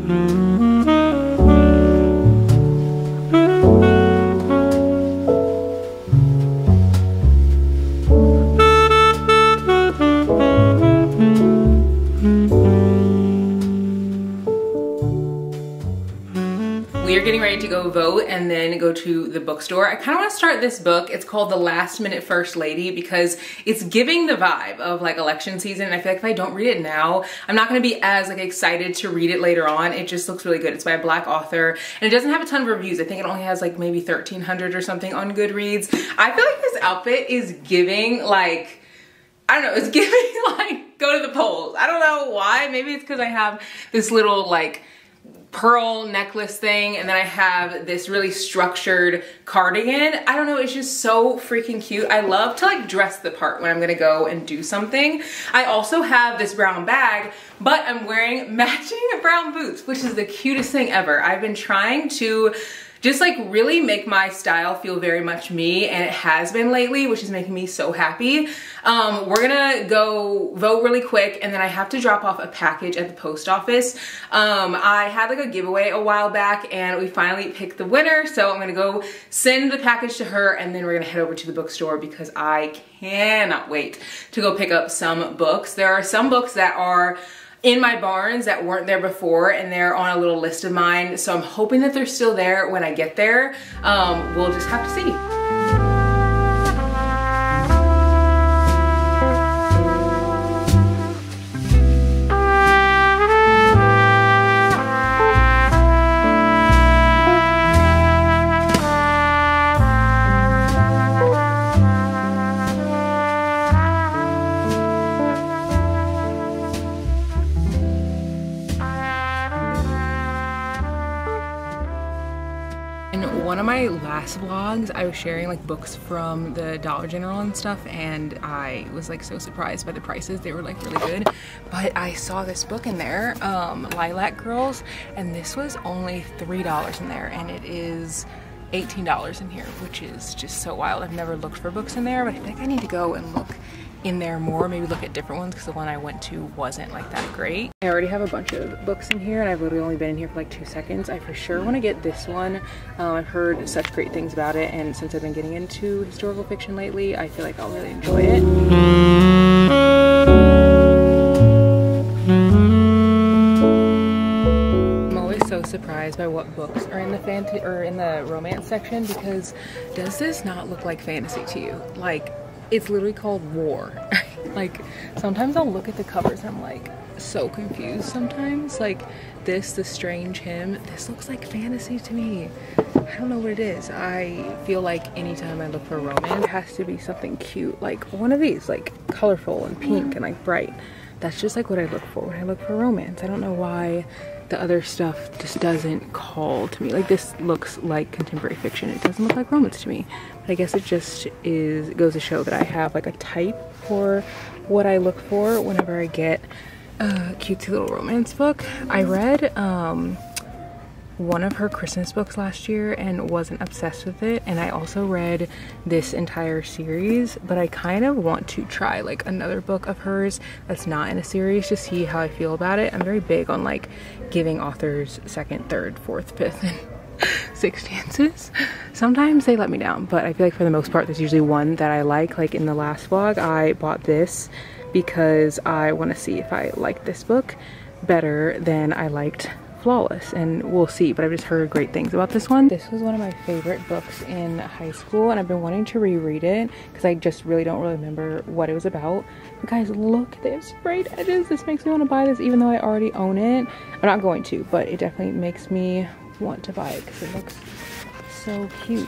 We are getting ready to go vote and then go to the bookstore. I kind of want to start this book. It's called The Last Minute First Lady because it's giving the vibe of like election season. And I feel like if I don't read it now, I'm not going to be as like excited to read it later on. It just looks really good. It's by a Black author and it doesn't have a ton of reviews. I think it only has like maybe 1,300 or something on Goodreads. I feel like this outfit is giving like, I don't know, it's giving like go to the polls. I don't know why. Maybe it's because I have this little like pearl necklace thing and then I have this really structured cardigan. I don't know, it's just so freaking cute. I love to like dress the part when I'm gonna go and do something. I also have this brown bag, but I'm wearing matching brown boots, which is the cutest thing ever. I've been trying to just like really make my style feel very much me, and it has been lately, which is making me so happy. We're gonna go vote really quick and then I have to drop off a package at the post office. I had like a giveaway a while back and we finally picked the winner, so I'm gonna go send the package to her and then we're gonna head over to the bookstore because I cannot wait to go pick up some books. There are some books that are in my barns that weren't there before and they're on a little list of mine, so I'm hoping that they're still there when I get there. We'll just have to see. In one of my last vlogs, I was sharing like books from the Dollar General and stuff, and I was like so surprised by the prices. They were like really good, but I saw this book in there, Lilac Girls, and this was only $3 in there, and it is $18 in here, which is just so wild. I've never looked for books in there, but I think I need to go and look in there more, maybe look at different ones because the one I went to wasn't like that great. I already have a bunch of books in here and I've literally only been in here for like 2 seconds. I for sure want to get this one. I've heard such great things about it, and since I've been getting into historical fiction lately, I feel like I'll really enjoy it. I'm always so surprised by what books are in the fantasy or in the romance section, because does this not look like fantasy to you? Like, it's literally called War. Like, sometimes I'll look at the covers and I'm like so confused sometimes. Like this, The Strange Hymn, this looks like fantasy to me. I don't know what it is. I feel like anytime I look for romance, it has to be something cute, like one of these, like colorful and pink and like bright. That's just like what I look for when I look for romance. I don't know why the other stuff just doesn't call to me. Like this looks like contemporary fiction. It doesn't look like romance to me. But I guess it just is, it goes to show that I have like a type for what I look for whenever I get a cutesy little romance book. I read one of her Christmas books last year and wasn't obsessed with it, and I also read this entire series, but I kind of want to try like another book of hers that's not in a series to see how I feel about it. I'm very big on like giving authors second, third, fourth, fifth, and sixth chances. Sometimes they let me down, but I feel like for the most part there's usually one that I like. Like in the last vlog, I bought this because I want to see if I like this book better than I liked Flawless, and we'll see, but I've just heard great things about this one. This was one of my favorite books in high school, and I've been wanting to reread it because I just really don't remember what it was about. But guys, look, they have sprayed edges. This makes me want to buy this even though I already own it. I'm not going to, but it definitely makes me want to buy it because it looks so cute.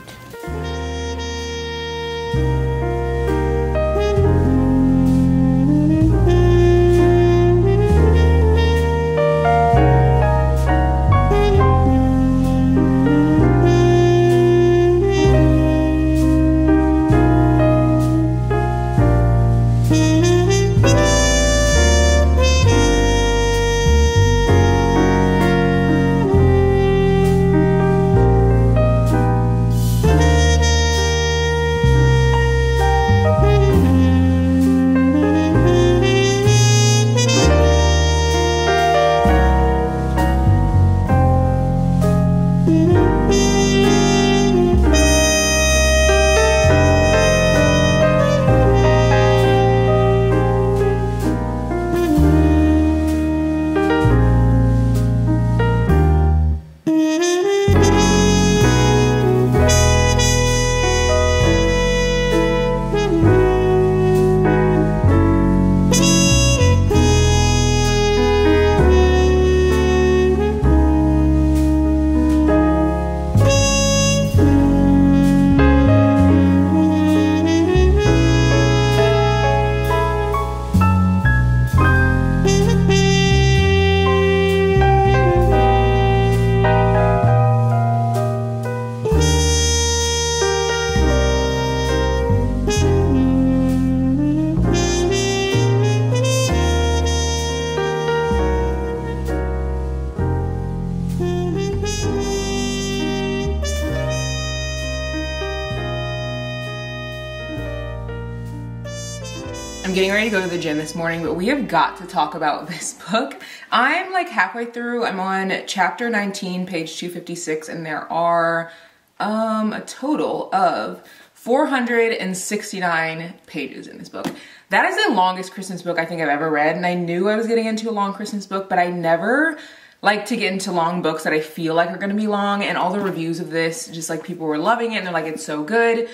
getting ready to go to the gym this morning, but we have got to talk about this book. I'm like halfway through. I'm on chapter 19, page 256, and there are a total of 469 pages in this book. That is the longest Christmas book I think I've ever read, and I knew I was getting into a long Christmas book, but I never like to get into long books that I feel like are gonna be long, and all the reviews of this, just like people were loving it and they're like, it's so good.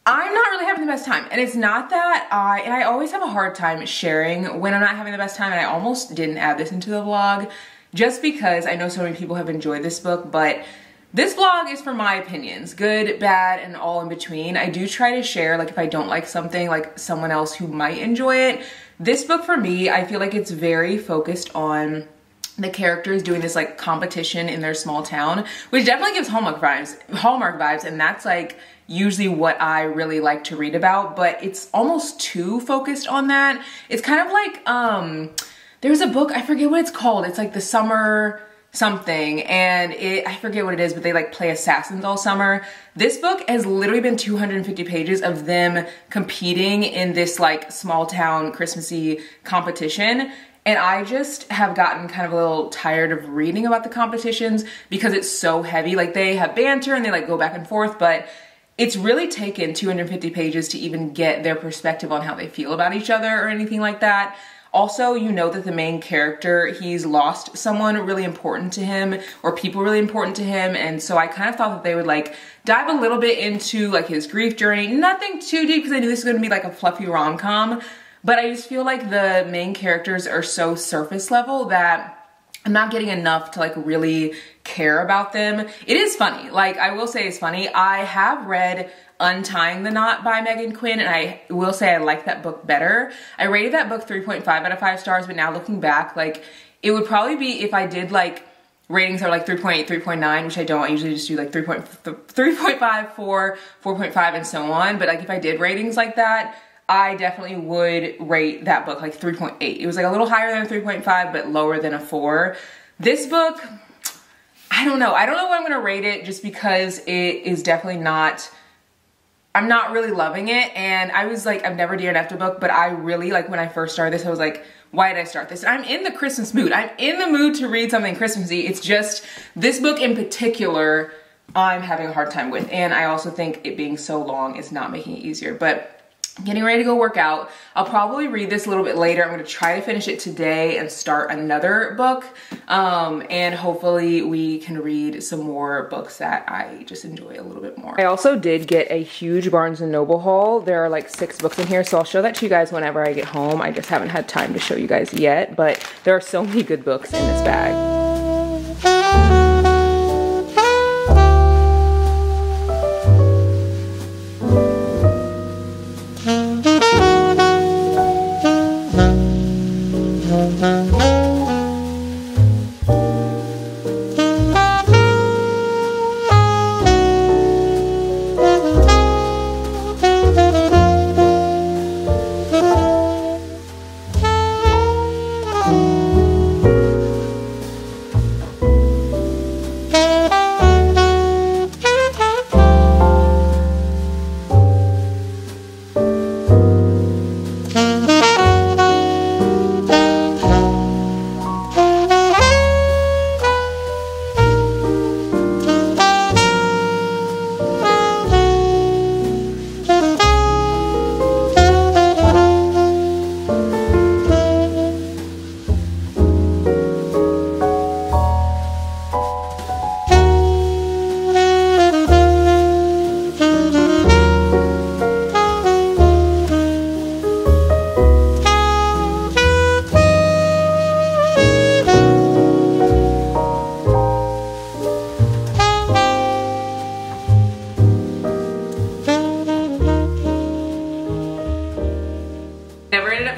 I'm not really having the best time, and it's not that I always have a hard time sharing when I'm not having the best time, and I almost didn't add this into the vlog just because I know so many people have enjoyed this book, but this vlog is for my opinions, good, bad, and all in between. I do try to share, like if I don't like something, like someone else who might enjoy it. This book for me, I feel like it's very focused on the characters doing this like competition in their small town, which definitely gives Hallmark vibes, and that's like usually what I really like to read about, but it's almost too focused on that. It's kind of like, there's a book, I forget what it's called. It's like the summer something, and I forget what it is, but they like play assassins all summer. This book has literally been 250 pages of them competing in this like small town Christmassy competition. And I just have gotten kind of a little tired of reading about the competitions because it's so heavy. Like they have banter and they like go back and forth, but it's really taken 250 pages to even get their perspective on how they feel about each other or anything like that. Also, you know that the main character, he's lost someone really important to him or people really important to him. And so I kind of thought that they would like dive a little bit into like his grief journey. Nothing too deep because I knew this was going to be like a fluffy rom-com. But I just feel like the main characters are so surface level that I'm not getting enough to like really care about them. It is funny. Like I will say it's funny. I have read Untying the Knot by Megan Quinn, and I will say I like that book better. I rated that book 3.5 out of 5 stars, but now looking back, like it would probably be if I did like ratings are like 3.8, 3.9, which I don't. I usually just do like 3.5, 4, 4.5, and so on. But like if I did ratings like that, I definitely would rate that book like 3.8. It was like a little higher than a 3.5, but lower than a 4. This book, I don't know. I don't know what I'm gonna rate it just because it is definitely not, I'm not really loving it. And I was like, I've never DNF'd a book, but I really, like when I first started this, I was like, why did I start this? And I'm in the Christmas mood. I'm in the mood to read something Christmassy. It's just this book in particular, I'm having a hard time with. And I also think it being so long is not making it easier. But getting ready to go work out. I'll probably read this a little bit later. I'm going to try to finish it today and start another book. And hopefully we can read some more books that I just enjoy a little bit more. I also did get a huge Barnes & Noble haul. There are like 6 books in here, so I'll show that to you guys whenever I get home. I just haven't had time to show you guys yet, but there are so many good books in this bag.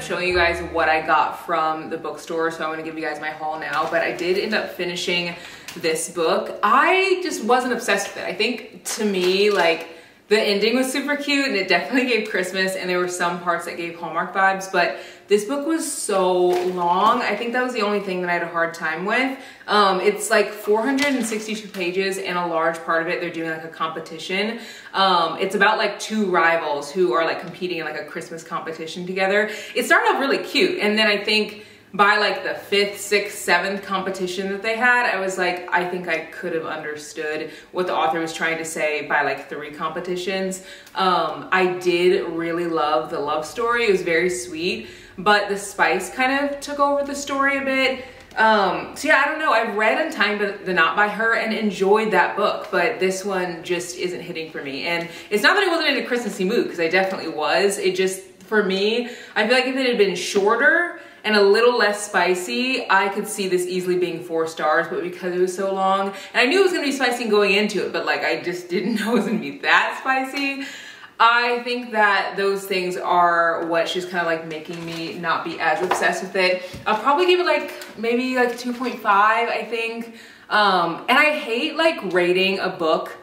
Showing you guys what I got from the bookstore, so I want to give you guys my haul now, but I did end up finishing this book. I just wasn't obsessed with it. I think to me, like, The ending was super cute and it definitely gave Christmas, and there were some parts that gave Hallmark vibes, but this book was so long. I think that was the only thing that I had a hard time with. It's like 462 pages, and a large part of it, they're doing like a competition. It's about like two rivals who are like competing in like a Christmas competition together. It started off really cute, and then I think by like the 5th, 6th, 7th competition that they had, I was like, I think I could have understood what the author was trying to say by like 3 competitions. I did really love the love story. It was very sweet, but the spice kind of took over the story a bit. So yeah, I don't know. I've read Untying the Knot by her and enjoyed that book, but this one just isn't hitting for me. And it's not that I wasn't in a Christmassy mood, because I definitely was. It just, for me, I feel like if it had been shorter and a little less spicy, I could see this easily being 4 stars, but because it was so long, and I knew it was gonna be spicy going into it, but like I just didn't know it was gonna be that spicy. I think that those things are what she's kind of like making me not be as obsessed with it. I'll probably give it like maybe like 2.5, I think. And I hate like rating a book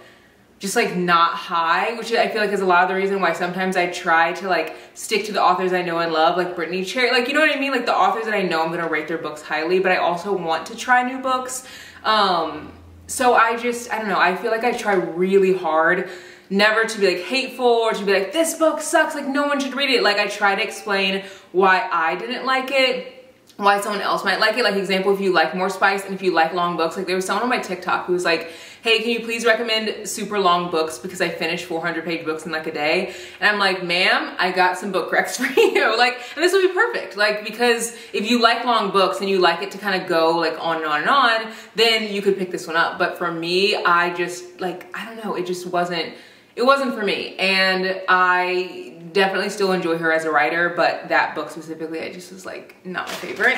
just like not high, which I feel like is a lot of the reason why sometimes I try to like stick to the authors I know and love, like Brittany Cherry, like, you know what I mean? Like the authors that I know I'm gonna rate their books highly, but I also want to try new books. So I don't know, I feel like I try really hard never to be like hateful or to be like, this book sucks, like no one should read it. Like I try to explain why I didn't like it, why someone else might like it. Like example, if you like more spice and if you like long books, like there was someone on my TikTok who was like, hey, can you please recommend super long books because I finished 400-page books in like a day? And I'm like, ma'am, I got some book recs for you. Like, and this would be perfect. Like, because if you like long books and you like it to kind of go like on and on and on, then you could pick this one up. But for me, I just like, I don't know, it just wasn't, it wasn't for me. And I definitely still enjoy her as a writer, but that book specifically, I just was like, not my favorite.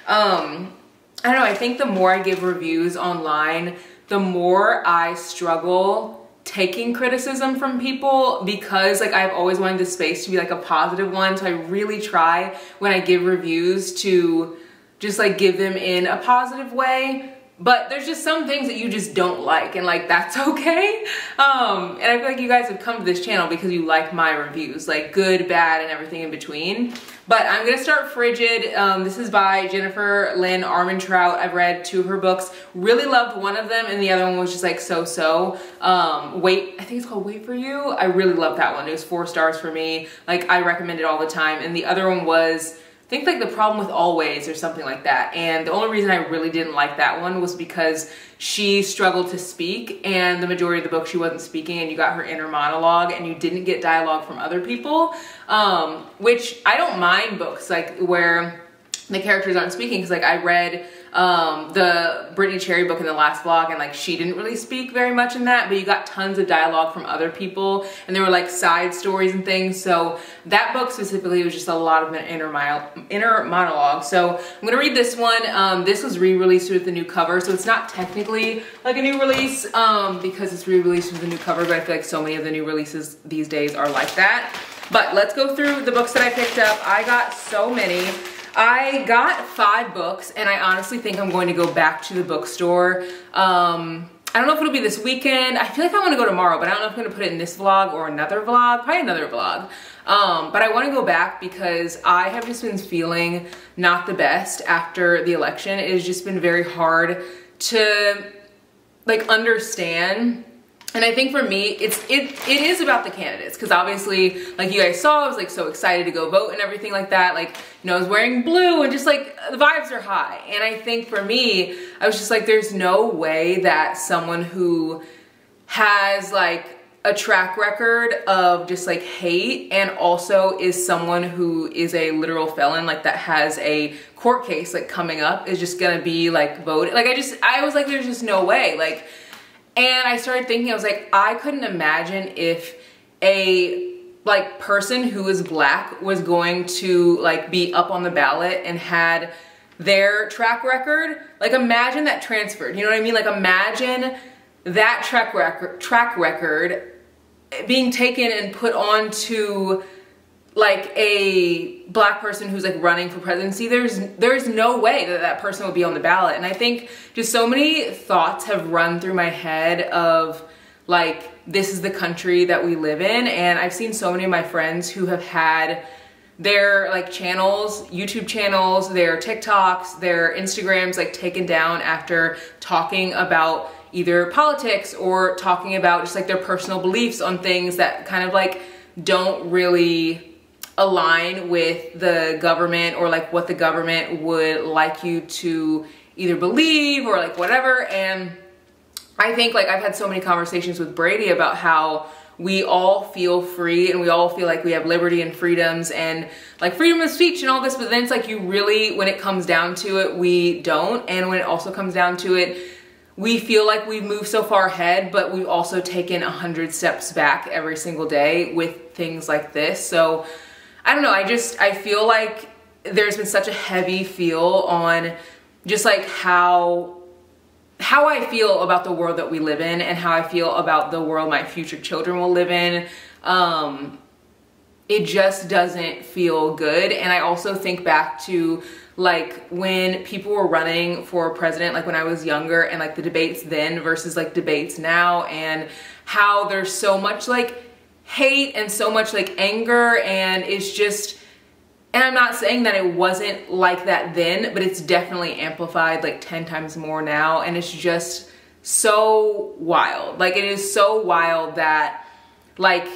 I don't know, I think the more I give reviews online, the more I struggle taking criticism from people, because like I've always wanted this space to be like a positive one. So I really try when I give reviews to just like give them in a positive way. But there's just some things that you just don't like, and like that's okay. And I feel like you guys have come to this channel because you like my reviews, like good, bad, and everything in between. But I'm gonna start Frigid. This is by Jennifer Lynn Armentrout. I've read 2 of her books, really loved one of them, and the other one was just like so-so. I think it's called Wait For You. I really loved that one. It was 4 stars for me. Like I recommend it all the time. And the other one was, I think like The Problem with Always or something like that. And the only reason I really didn't like that one was because she struggled to speak, and the majority of the book she wasn't speaking, and you got her inner monologue and you didn't get dialogue from other people, which I don't mind books like where the characters aren't speaking, because like I read the Brittany Cherry book in the last vlog, and like she didn't really speak very much in that, but you got tons of dialogue from other people, and there were like side stories and things. So that book specifically was just a lot of an inner monologue. So I'm gonna read this one. This was re-released with the new cover, so it's not technically like a new release because it's re-released with a new cover, but I feel like so many of the new releases these days are like that. But let's go through the books that I picked up. I got so many. I got 5 books, and I honestly think I'm going to go back to the bookstore. I don't know if it'll be this weekend. I feel like I want to go tomorrow, but I don't know if I'm going to put it in this vlog or another vlog, probably another vlog. But I want to go back because I have just been feeling not the best after the election. It has just been very hard to like understand. And I think for me, it is about the candidates, because obviously, like you guys saw, I was like so excited to go vote and everything like that. Like, you know, I was wearing blue and just like the vibes are high. And I think for me, I was just like, there's no way that someone who has like a track record of just like hate, and also is someone who is a literal felon, like that has a court case like coming up, is just gonna be like voted. Like I was like, there's just no way. Like, and I started thinking, I was like, I couldn't imagine if a like person who is black was going to like be up on the ballot and had their track record. Like imagine that transferred, you know what I mean? Like imagine that track record being taken and put onto like a black person who's like running for presidency. There's no way that that person would be on the ballot. And I think just so many thoughts have run through my head of like, this is the country that we live in. And I've seen so many of my friends who have had their like channels, YouTube channels, their TikToks, their Instagrams like taken down after talking about either politics or talking about just like their personal beliefs on things that kind of like don't really align with the government or like what the government would like you to either believe or like whatever. And I think like I've had so many conversations with Brady about how we all feel free and we all feel like we have liberty and freedoms and like freedom of speech and all this, but then it's like you really, when it comes down to it, we don't. And when it also comes down to it, we feel like we've moved so far ahead, but we've also taken 100 steps back every single day with things like this. So I don't know, I feel like there's been such a heavy feel on just like how I feel about the world that we live in and how I feel about the world my future children will live in. It just doesn't feel good. And I also think back to like when people were running for president, like when I was younger, and like the debates then versus like debates now, and how there's so much like hate and so much like anger, and it's just, and I'm not saying that it wasn't like that then, but it's definitely amplified like 10 times more now. And it's just so wild. Like it is so wild that like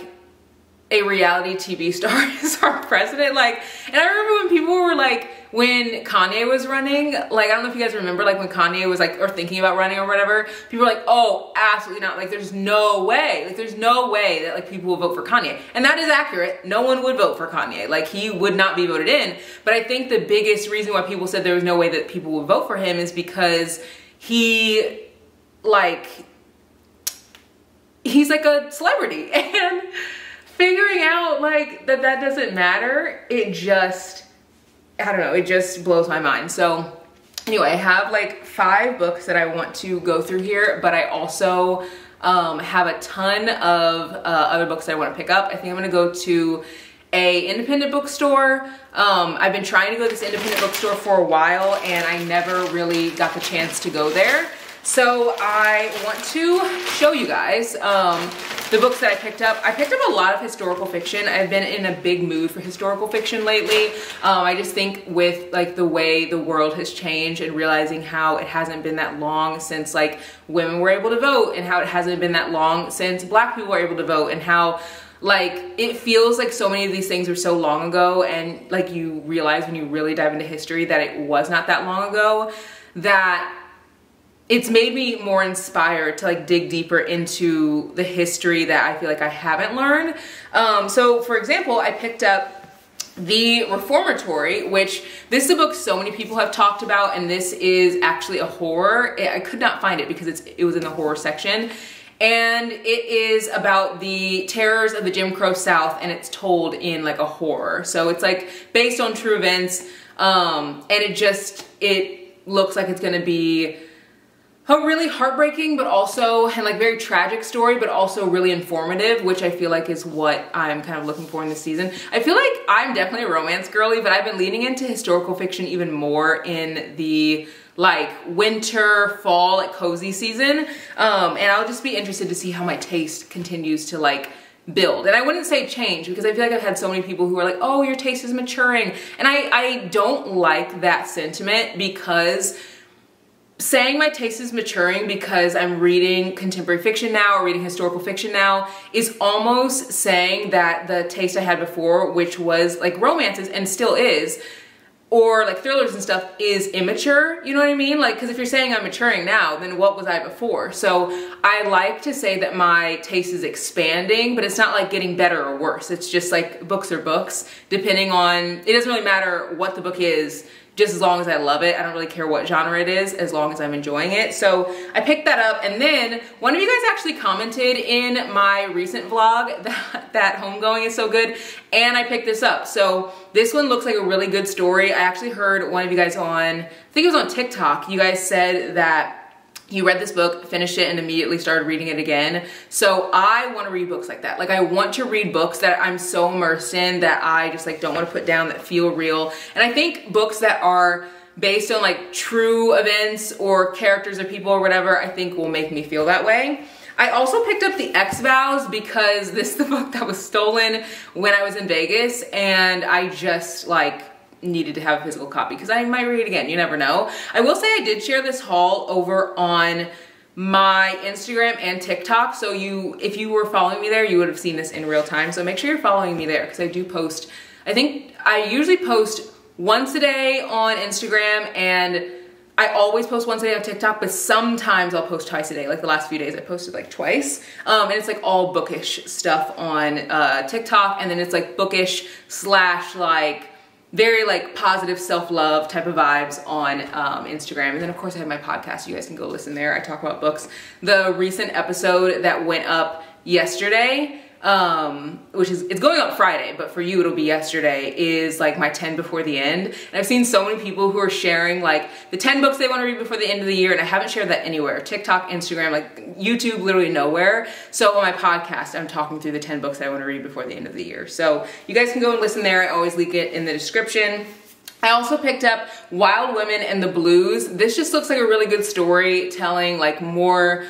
a reality TV star is our president. Like, and I remember when people were like, when Kanye was running, like, I don't know if you guys remember, like when Kanye was like, or thinking about running or whatever, people were like, oh, absolutely not. Like, there's no way. Like, there's no way that like people will vote for Kanye. And that is accurate. No one would vote for Kanye. Like, he would not be voted in. But I think the biggest reason why people said there was no way that people would vote for him is because he, like, he's like a celebrity. And figuring out like that doesn't matter, it just, I don't know, it just blows my mind. So anyway, I have like 5 books that I want to go through here, but I also have a ton of other books that I want to pick up. I think I'm gonna go to a independent bookstore. I've been trying to go to this independent bookstore for a while and I never really got the chance to go there. So I want to show you guys the books that I picked up. I picked up a lot of historical fiction. I've been in a big mood for historical fiction lately. I just think with like the way the world has changed and realizing how it hasn't been that long since like women were able to vote, and how it hasn't been that long since Black people were able to vote, and how like it feels like so many of these things were so long ago, and like you realize when you really dive into history that it was not that long ago, that it's made me more inspired to like dig deeper into the history that I feel like I haven't learned. So for example, I picked up The Reformatory, which this is a book so many people have talked about, and this is actually a horror. I could not find it because it was in the horror section. And it is about the terrors of the Jim Crow South, and it's told in like a horror. So it's like based on true events, and it looks like it's gonna be a really heartbreaking, but also, and like very tragic story, but also really informative, which I feel like is what I'm kind of looking for in this season. I feel like I'm definitely a romance girly, but I've been leaning into historical fiction even more in the like winter, fall, like cozy season. And I'll just be interested to see how my taste continues to like build. And I wouldn't say change, because I feel like I've had so many people who are like, oh, your taste is maturing. And I don't like that sentiment, because saying my taste is maturing because I'm reading contemporary fiction now or reading historical fiction now is almost saying that the taste I had before, which was like romances and still is, or like thrillers and stuff, is immature. You know what I mean? Like, because if you're saying I'm maturing now, then what was I before? So I like to say that my taste is expanding, but it's not like getting better or worse. It's just like books are books, depending on, it doesn't really matter what the book is, just as long as I love it. I don't really care what genre it is, as long as I'm enjoying it. So I picked that up, and then one of you guys actually commented in my recent vlog that Homegoing is so good, and I picked this up. So this one looks like a really good story. I actually heard one of you guys on, I think it was on TikTok, you guys said that you read this book, finished it, and immediately started reading it again. So I want to read books like that. Like, I want to read books that I'm so immersed in that I just like don't want to put down, that feel real. And I think books that are based on like true events or characters or people or whatever, I think will make me feel that way. I also picked up the X-Vows because this is the book that was stolen when I was in Vegas, and I just like needed to have a physical copy because I might read it again, you never know. I will say I did share this haul over on my Instagram and TikTok, so if you were following me there, you would have seen this in real time. So make sure you're following me there because I do post, I think I usually post once a day on Instagram, and I always post once a day on TikTok, but sometimes I'll post twice a day. Like the last few days I posted like twice, and it's like all bookish stuff on TikTok, and then it's like bookish slash like very like positive self-love type of vibes on Instagram. And then of course I have my podcast. You guys can go listen there. I talk about books. The recent episode that went up yesterday, it's going up Friday, but for you it'll be yesterday, is like my 10 before the end. And I've seen so many people who are sharing like the 10 books they want to read before the end of the year, and I haven't shared that anywhere. TikTok, Instagram, like YouTube, literally nowhere. So on my podcast, I'm talking through the 10 books I want to read before the end of the year. So you guys can go and listen there. I always link it in the description. I also picked up Wild Women and the Blues. This just looks like a really good story telling like more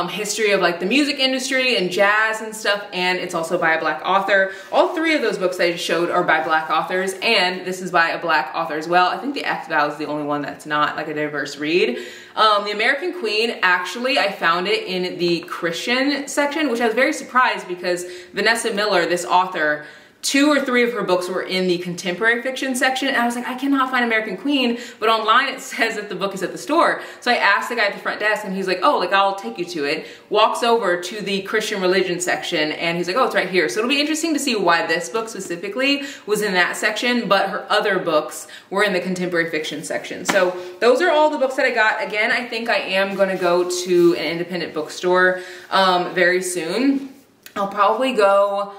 history of like the music industry and jazz and stuff, and it's also by a Black author. All three of those books I just showed are by Black authors, and this is by a Black author as well. I think the X-Vows is the only one that's not like a diverse read. The American Queen, actually I found it in the Christian section, which I was very surprised because Vanessa Miller, this author, 2 or 3 of her books were in the contemporary fiction section, and I was like, I cannot find American Queen, but online it says that the book is at the store. So I asked the guy at the front desk, and he's like, oh, like I'll take you to it. Walks over to the Christian religion section, and he's like, oh, it's right here. So it'll be interesting to see why this book specifically was in that section, but her other books were in the contemporary fiction section. So those are all the books that I got. Again, I think I am gonna go to an independent bookstore very soon. I'll probably go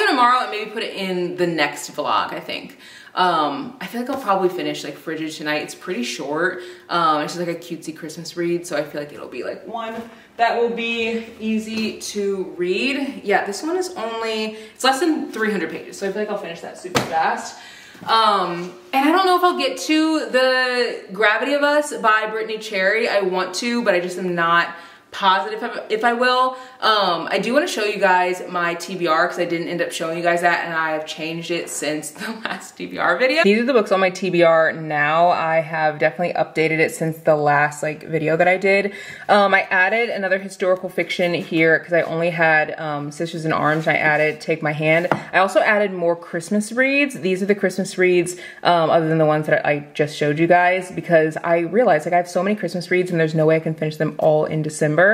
tomorrow and maybe put it in the next vlog, I think. I feel like I'll probably finish like Frigid tonight. It's pretty short. It's just like a cutesy Christmas read, so I feel like it'll be like one that will be easy to read. Yeah, this one is it's less than 300 pages, so I feel like I'll finish that super fast. And I don't know if I'll get to the Gravity of Us by Brittany Cherry. I want to, but I just am not positive if I will. I do want to show you guys my TBR because I didn't end up showing you guys that, and I have changed it since the last TBR video. These are the books on my TBR now. I have definitely updated it since the last like video that I did. I added another historical fiction here because I only had Sisters in Arms, and I added Take My Hand. I also added more Christmas reads. These are the Christmas reads other than the ones that I just showed you guys, because I realized like I have so many Christmas reads and there's no way I can finish them all in December.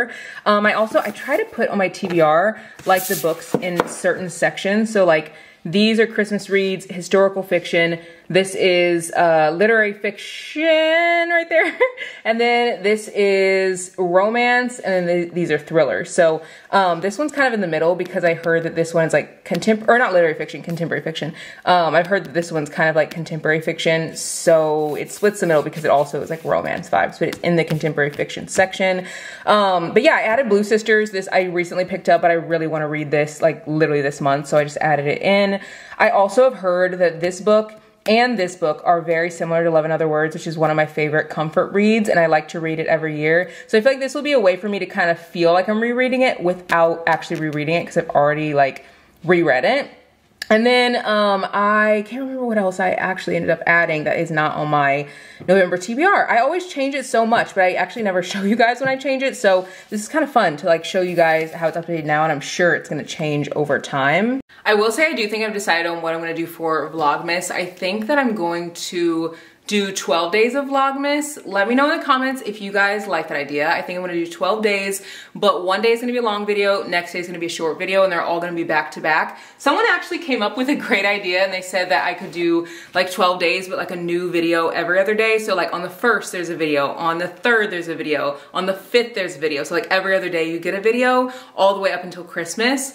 I try to put on my TBR like the books in certain sections. So like these are Christmas reads, historical fiction. This is literary fiction right there. And then this is romance, and then these are thrillers. So this one's kind of in the middle because I heard that this one's like not literary fiction, contemporary fiction. I've heard that this one's kind of like contemporary fiction, so it splits the middle because it also is like romance vibes, but it's in the contemporary fiction section. But yeah, I added Blue Sisters. This I recently picked up, but I really want to read this like literally this month, so I just added it in. I also have heard that this book and this book are very similar to Love in Other Words, which is one of my favorite comfort reads, and I like to read it every year. So I feel like this will be a way for me to kind of feel like I'm rereading it without actually rereading it because I've already like reread it. And then I can't remember what else I actually ended up adding that is not on my November TBR. I always change it so much, but I actually never show you guys when I change it. So this is kind of fun to like show you guys how it's updated now, and I'm sure it's gonna change over time. I will say I do think I've decided on what I'm gonna do for Vlogmas. I think that I'm going to do 12 days of Vlogmas. Let me know in the comments if you guys like that idea. I think I'm gonna do 12 days, but one day is gonna be a long video, next day is gonna be a short video, and they're all gonna be back to back. Someone actually came up with a great idea, and they said that I could do like 12 days, but like a new video every other day. So like on the 1st, there's a video, on the 3rd, there's a video, on the 5th, there's a video. So like every other day you get a video all the way up until Christmas.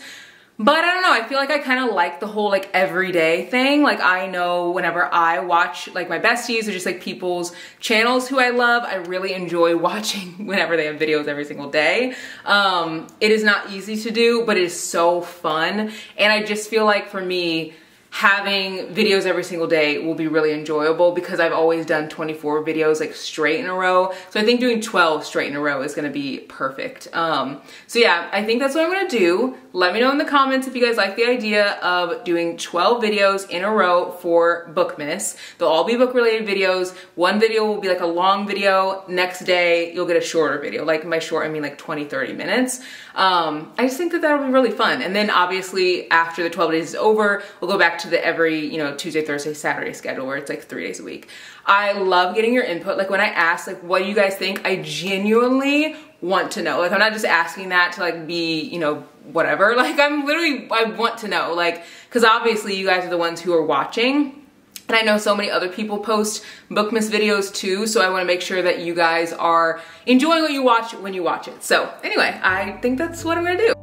But I don't know, I feel like I kind of like the whole like everyday thing. Like I know whenever I watch like my besties or just like people's channels who I love, I really enjoy watching whenever they have videos every single day. It is not easy to do, but it is so fun. And I just feel like for me, having videos every single day will be really enjoyable because I've always done 24 videos like straight in a row. So I think doing 12 straight in a row is gonna be perfect. So yeah, I think that's what I'm gonna do. Let me know in the comments if you guys like the idea of doing 12 videos in a row for Bookmas. They'll all be book related videos. One video will be like a long video. Next day, you'll get a shorter video. Like by short, I mean like 20, 30 minutes. I just think that that'll be really fun. And then obviously after the 12 days is over, we'll go back to the every, you know, Tuesday, Thursday, Saturday schedule where it's like 3 days a week. I love getting your input. Like when I ask, like, what do you guys think? I genuinely want to know. Like, I'm not just asking that to like be, you know, whatever. Like I want to know, like, cause obviously you guys are the ones who are watching. And I know so many other people post Bookmas videos too, so I wanna make sure that you guys are enjoying what you watch when you watch it. So anyway, I think that's what I'm gonna do.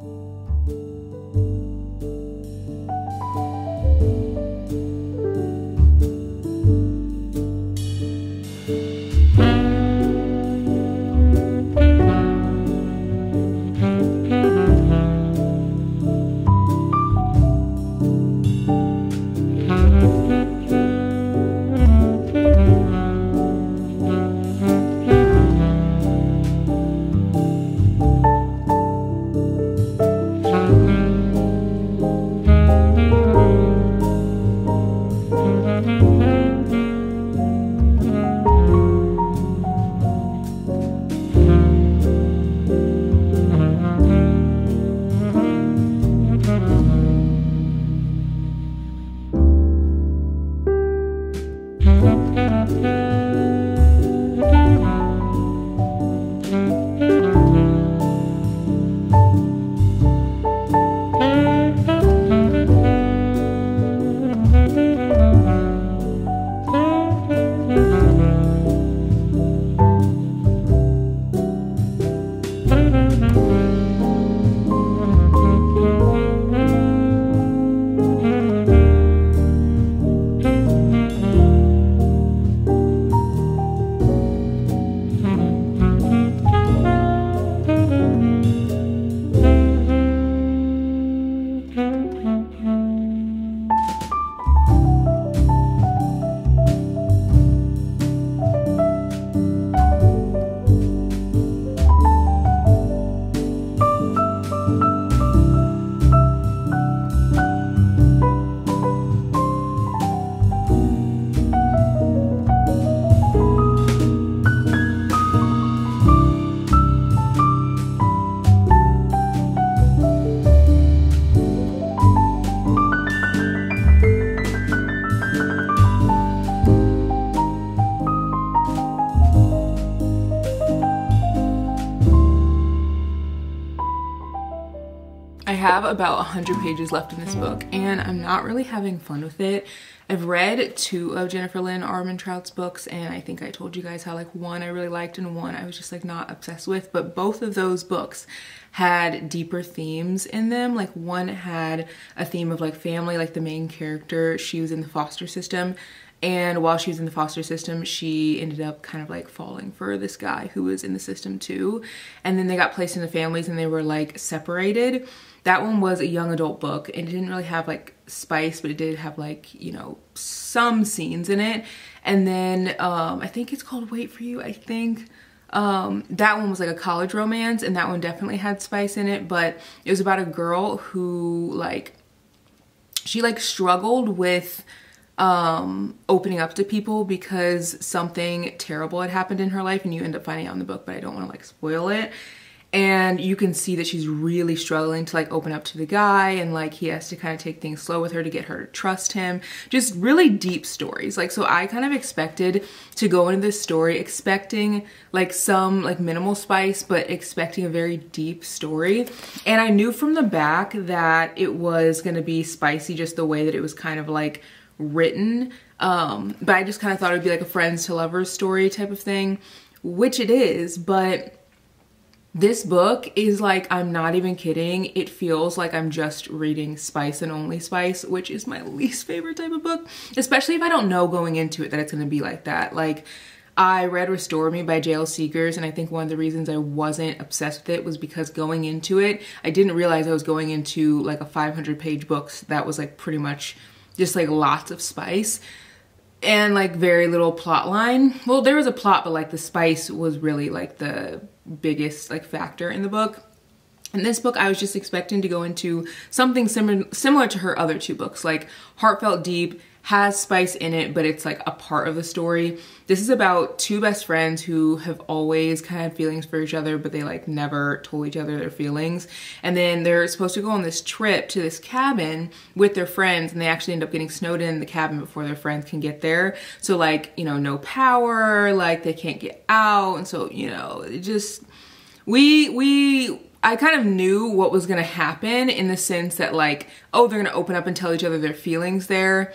I have about 100 pages left in this book and I'm not really having fun with it. I've read 2 of Jennifer Lynn Armentrout's books and I think I told you guys how like one I really liked and one I was just like not obsessed with, but both of those books had deeper themes in them. Like one had a theme of like family, like the main character, she was in the foster system, and while she was in the foster system, she ended up kind of like falling for this guy who was in the system too. And then they got placed into families and they were like separated. That one was a young adult book and it didn't really have like spice, but it did have like, you know, some scenes in it. And then I think it's called Wait For You, I think. That one was like a college romance and that one definitely had spice in it, but it was about a girl who like, she like struggled with opening up to people because something terrible had happened in her life, and you end up finding out in the book, but I don't want to like spoil it. And you can see that she's really struggling to like open up to the guy, and like he has to kind of take things slow with her to get her to trust him. Just really deep stories. Like, so I kind of expected to go into this story expecting like some like minimal spice, but expecting a very deep story. And I knew from the back that it was gonna be spicy just the way that it was kind of like written. But I just kind of thought it would be like a friends to lovers story type of thing, which it is, but this book is like, I'm not even kidding, it feels like I'm just reading spice and only spice, which is my least favorite type of book, especially if I don't know going into it that it's gonna be like that. Like, I read Restore Me by J.L. Seegers, and I think one of the reasons I wasn't obsessed with it was because going into it, I didn't realize I was going into like a 500-page book that was like pretty much just like lots of spice and like very little plot line. Well, there was a plot, but like the spice was really like the biggest like factor in the book. In this book, I was just expecting to go into something similar to her other 2 books, like heartfelt, deep, has spice in it, but it's like a part of the story. This is about 2 best friends who have always kind of had feelings for each other, but they like never told each other their feelings. And then they're supposed to go on this trip to this cabin with their friends, and they actually end up getting snowed in the cabin before their friends can get there. So like, you know, no power, like they can't get out. And so, you know, it just, I kind of knew what was gonna happen in the sense that like, oh, they're gonna open up and tell each other their feelings there.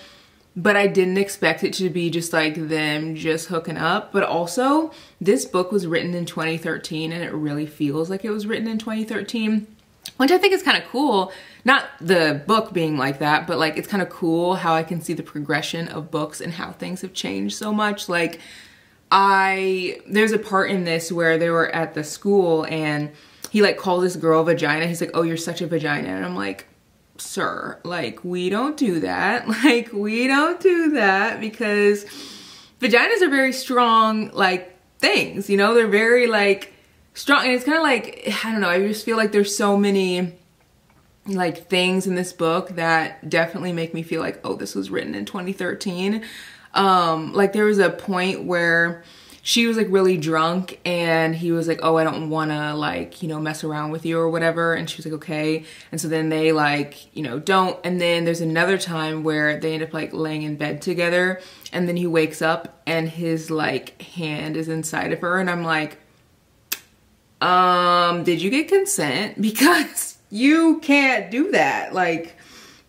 But I didn't expect it to be just like them just hooking up. But also, this book was written in 2013 and it really feels like it was written in 2013, which I think is kind of cool. Not the book being like that, but like it's kind of cool how I can see the progression of books and how things have changed so much. Like there's a part in this where they were at the school and he like called this girl vagina. He's like, oh, you're such a vagina. And I'm like, sir, like we don't do that. Like we don't do that, because vaginas are very strong like things, you know, they're very like strong. And it's kind of like, I don't know, I just feel like there's so many like things in this book that definitely make me feel like, oh, this was written in 2013. Like there was a point where she was like really drunk and he was like, oh, I don't wanna like, you know, mess around with you or whatever. And she was like, okay. And so then they like, you know, don't. And then there's another time where they end up like laying in bed together, and then he wakes up and his like hand is inside of her. And I'm like, did you get consent? Because you can't do that. Like,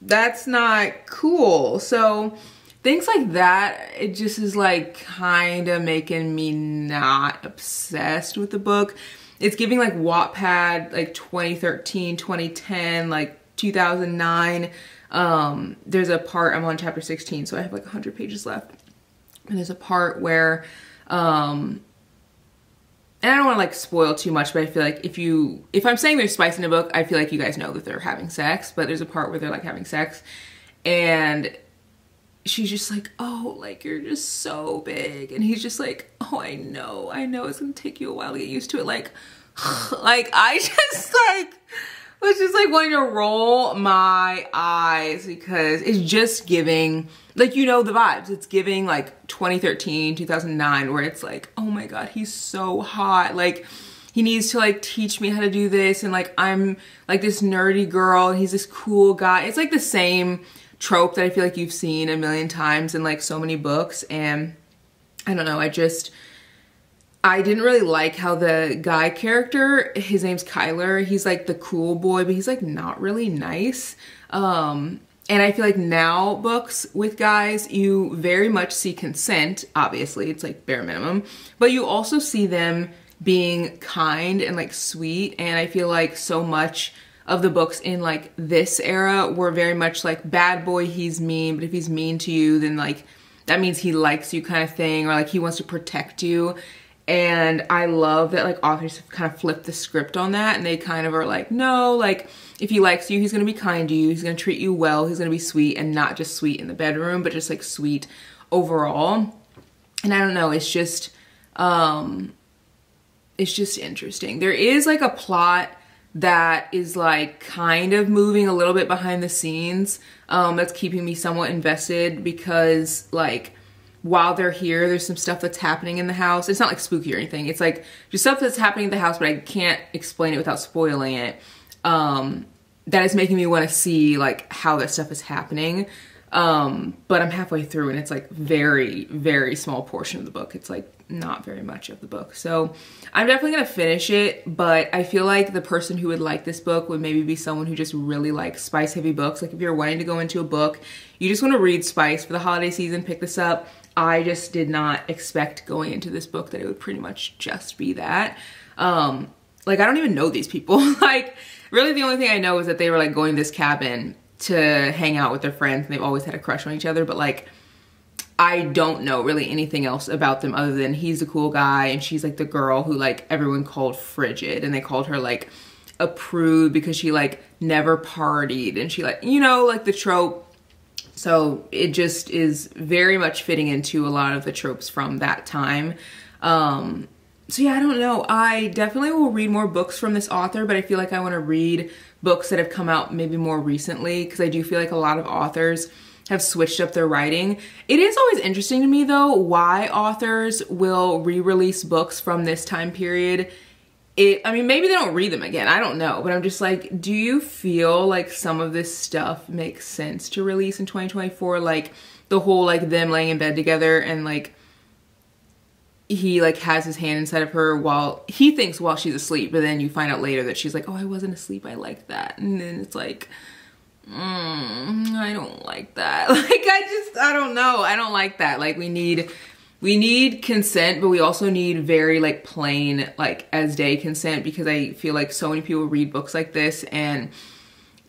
that's not cool. So things like that, it just is like kind of making me not obsessed with the book. It's giving like Wattpad, like 2013, 2010, like 2009. There's a part, I'm on chapter 16, so I have like 100 pages left. And there's a part where, and I don't want to like spoil too much, but I feel like if I'm saying there's spice in a book, I feel like you guys know that they're having sex. But there's a part where they're like having sex and she's just like, oh, like you're just so big. And he's just like, oh, I know it's gonna take you a while to get used to it. Like, like I just like was just like wanting to roll my eyes, because it's just giving, like, you know, the vibes. It's giving like 2013, 2009, where it's like, oh my God, he's so hot. Like he needs to like teach me how to do this. And like, I'm like this nerdy girl and he's this cool guy. It's like the same trope that I feel like you've seen a million times in like so many books. And I don't know, I didn't really like how the guy character, his name's Kyler, he's like the cool boy, but he's like not really nice. And I feel like now books with guys, you very much see consent, obviously, it's like bare minimum, but you also see them being kind and like sweet. And I feel like so much of the books in like this era were very much like bad boy, he's mean, but if he's mean to you, then like that means he likes you kind of thing, or like he wants to protect you. And I love that like authors have kind of flipped the script on that, and they kind of are like, no, like if he likes you, he's gonna be kind to you, he's gonna treat you well, he's gonna be sweet, and not just sweet in the bedroom, but just like sweet overall. And I don't know, it's just interesting. There is like a plot that is like kind of moving a little bit behind the scenes, that's keeping me somewhat invested, because like while they're here, there's some stuff that's happening in the house. It's not like spooky or anything. It's like just stuff that's happening in the house, but I can't explain it without spoiling it. That is making me want to see like how that stuff is happening. But I'm halfway through and it's like very, very small portion of the book. It's like not very much of the book. So I'm definitely gonna finish it, but I feel like the person who would like this book would maybe be someone who just really likes spice heavy books. Like if you're wanting to go into a book, you just want to read spice for the holiday season, pick this up. I just did not expect going into this book that it would pretty much just be that. Like I don't even know these people. Like really the only thing I know is that they were like going to this cabin to hang out with their friends, and they've always had a crush on each other, but like I don't know really anything else about them other than he's the cool guy and she's like the girl who like everyone called frigid, and they called her like a prude because she like never partied, and she like, you know, like the trope. So it just is very much fitting into a lot of the tropes from that time. So yeah, I don't know. I definitely will read more books from this author, but I feel like I want to read books that have come out maybe more recently, because I do feel like a lot of authors have switched up their writing. It is always interesting to me though, why authors will re-release books from this time period. I mean, maybe they don't read them again, I don't know, but I'm just like, do you feel like some of this stuff makes sense to release in 2024? Like the whole like them laying in bed together and like he like has his hand inside of her while he thinks while she's asleep, but then you find out later that she's like, oh, I wasn't asleep, I like that. And then it's like, I don't like that. Like I don't know, I don't like that. Like we need consent, but we also need very like plain like as day consent, because I feel like so many people read books like this, and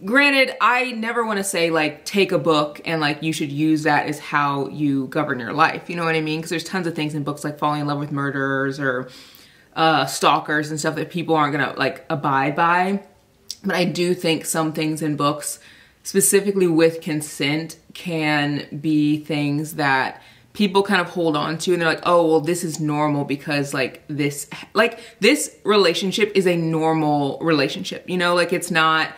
granted, I never want to say like take a book and like you should use that as how you govern your life, you know what I mean? Because there's tons of things in books like falling in love with murderers or stalkers and stuff that people aren't gonna like abide by. But I do think some things in books, specifically with consent, can be things that people kind of hold on to, and they're like, oh, well, this is normal because like this relationship is a normal relationship, you know? Like it's not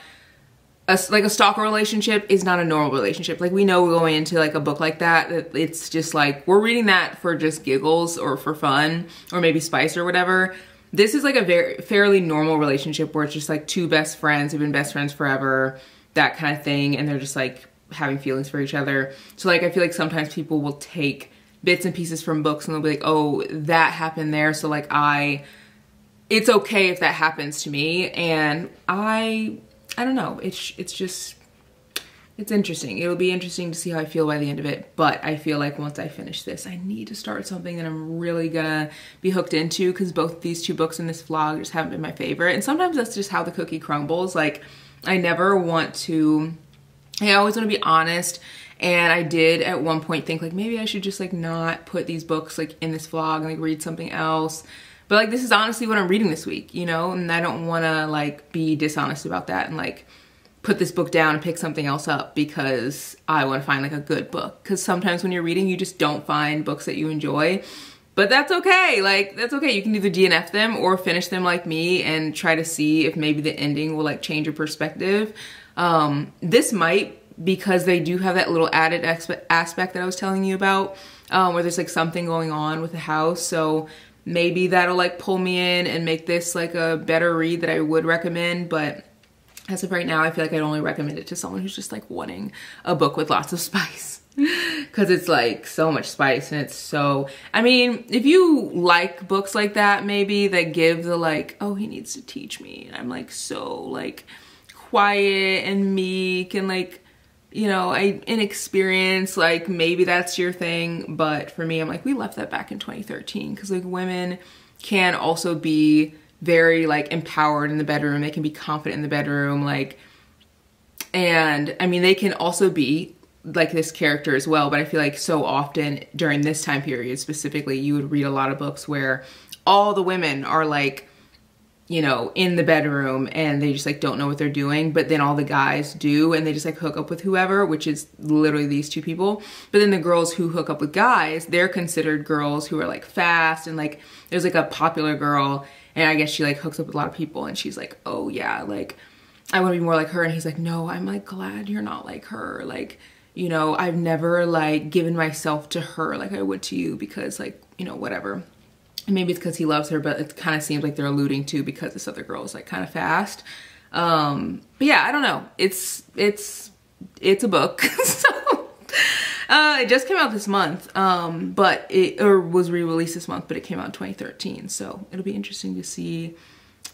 like a stalker relationship is not a normal relationship. Like we know going into like a book like that it's just like we're reading that for just giggles or for fun or maybe spice or whatever. This is like a fairly normal relationship where it's just like two best friends who've been best friends forever, that kind of thing, and they're just like having feelings for each other. So like I feel like sometimes people will take bits and pieces from books and they'll be like, oh, that happened there, so like it's okay if that happens to me. And I don't know, it's interesting. It'll be interesting to see how I feel by the end of it, but I feel like once I finish this, I need to start something that I'm really gonna be hooked into, because both these two books in this vlog just haven't been my favorite. And sometimes that's just how the cookie crumbles. Like I always want to be honest, and I did at one point think like maybe I should just like not put these books like in this vlog and like read something else. But like this is honestly what I'm reading this week, you know, and I don't want to like be dishonest about that and like put this book down and pick something else up because I want to find like a good book. Because sometimes when you're reading, you just don't find books that you enjoy. But that's okay, like that's okay. You can either DNF them or finish them like me and try to see if maybe the ending will like change your perspective. This might, because they do have that little added aspect that I was telling you about, where there's like something going on with the house. So maybe that'll like pull me in and make this like a better read that I would recommend. But as of right now, I feel like I'd only recommend it to someone who's just like wanting a book with lots of spice. Because it's like so much spice, and it's so, I mean, if you like books like that, maybe that give the like, oh, he needs to teach me, and I'm like so like quiet and meek and like, you know, inexperienced, like maybe that's your thing. But for me, I'm like, we left that back in 2013, because like women can also be very like empowered in the bedroom. They can be confident in the bedroom, like, and I mean, they can also be like this character as well. But I feel like so often during this time period specifically, you would read a lot of books where all the women are like, you know, in the bedroom and they just like don't know what they're doing, but then all the guys do, and they just like hook up with whoever, which is literally these two people. But then the girls who hook up with guys, they're considered girls who are like fast, and like there's like a popular girl, and I guess she like hooks up with a lot of people, and she's like, oh yeah, like I want to be more like her. And he's like, no, I'm like glad you're not like her. Like, you know, I've never like given myself to her like I would to you, because like, you know, whatever. And maybe it's because he loves her, but it kind of seems like they're alluding to because this other girl is like kind of fast. But yeah, I don't know. It's a book. So it just came out this month, but or was re-released this month, but it came out in 2013. So it'll be interesting to see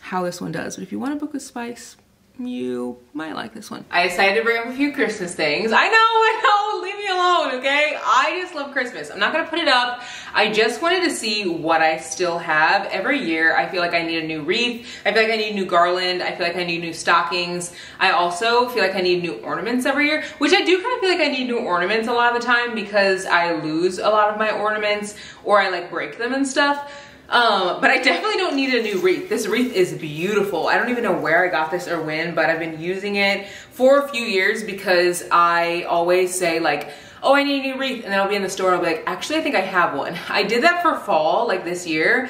how this one does. But if you want a book with spice, you might like this one. I decided to bring up a few Christmas things. I know, leave me alone, okay? I just love Christmas. I'm not gonna put it up. I just wanted to see what I still have. Every year, I feel like I need a new wreath. I feel like I need a new garland. I feel like I need new stockings. I also feel like I need new ornaments every year, which I do kind of feel like I need new ornaments a lot of the time because I lose a lot of my ornaments or I like break them and stuff. But I definitely don't need a new wreath. This wreath is beautiful. I don't even know where I got this or when, but I've been using it for a few years because I always say like, oh, I need a new wreath. And then I'll be in the store and I'll be like, actually, I think I have one. I did that for fall, like this year.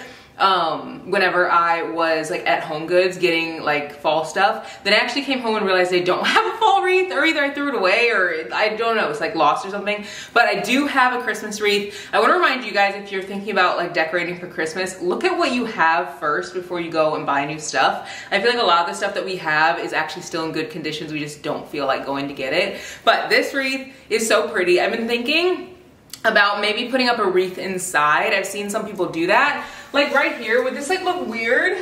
Whenever I was like at Home Goods getting like fall stuff, then I actually came home and realized they don't have a fall wreath, or either I threw it away or I don't know, it's like lost or something. But I do have a Christmas wreath. I want to remind you guys, if you're thinking about like decorating for Christmas, look at what you have first before you go and buy new stuff. I feel like a lot of the stuff that we have is actually still in good conditions. We just don't feel like going to get it. But this wreath is so pretty. I've been thinking about maybe putting up a wreath inside. I've seen some people do that. Like right here, would this like look weird?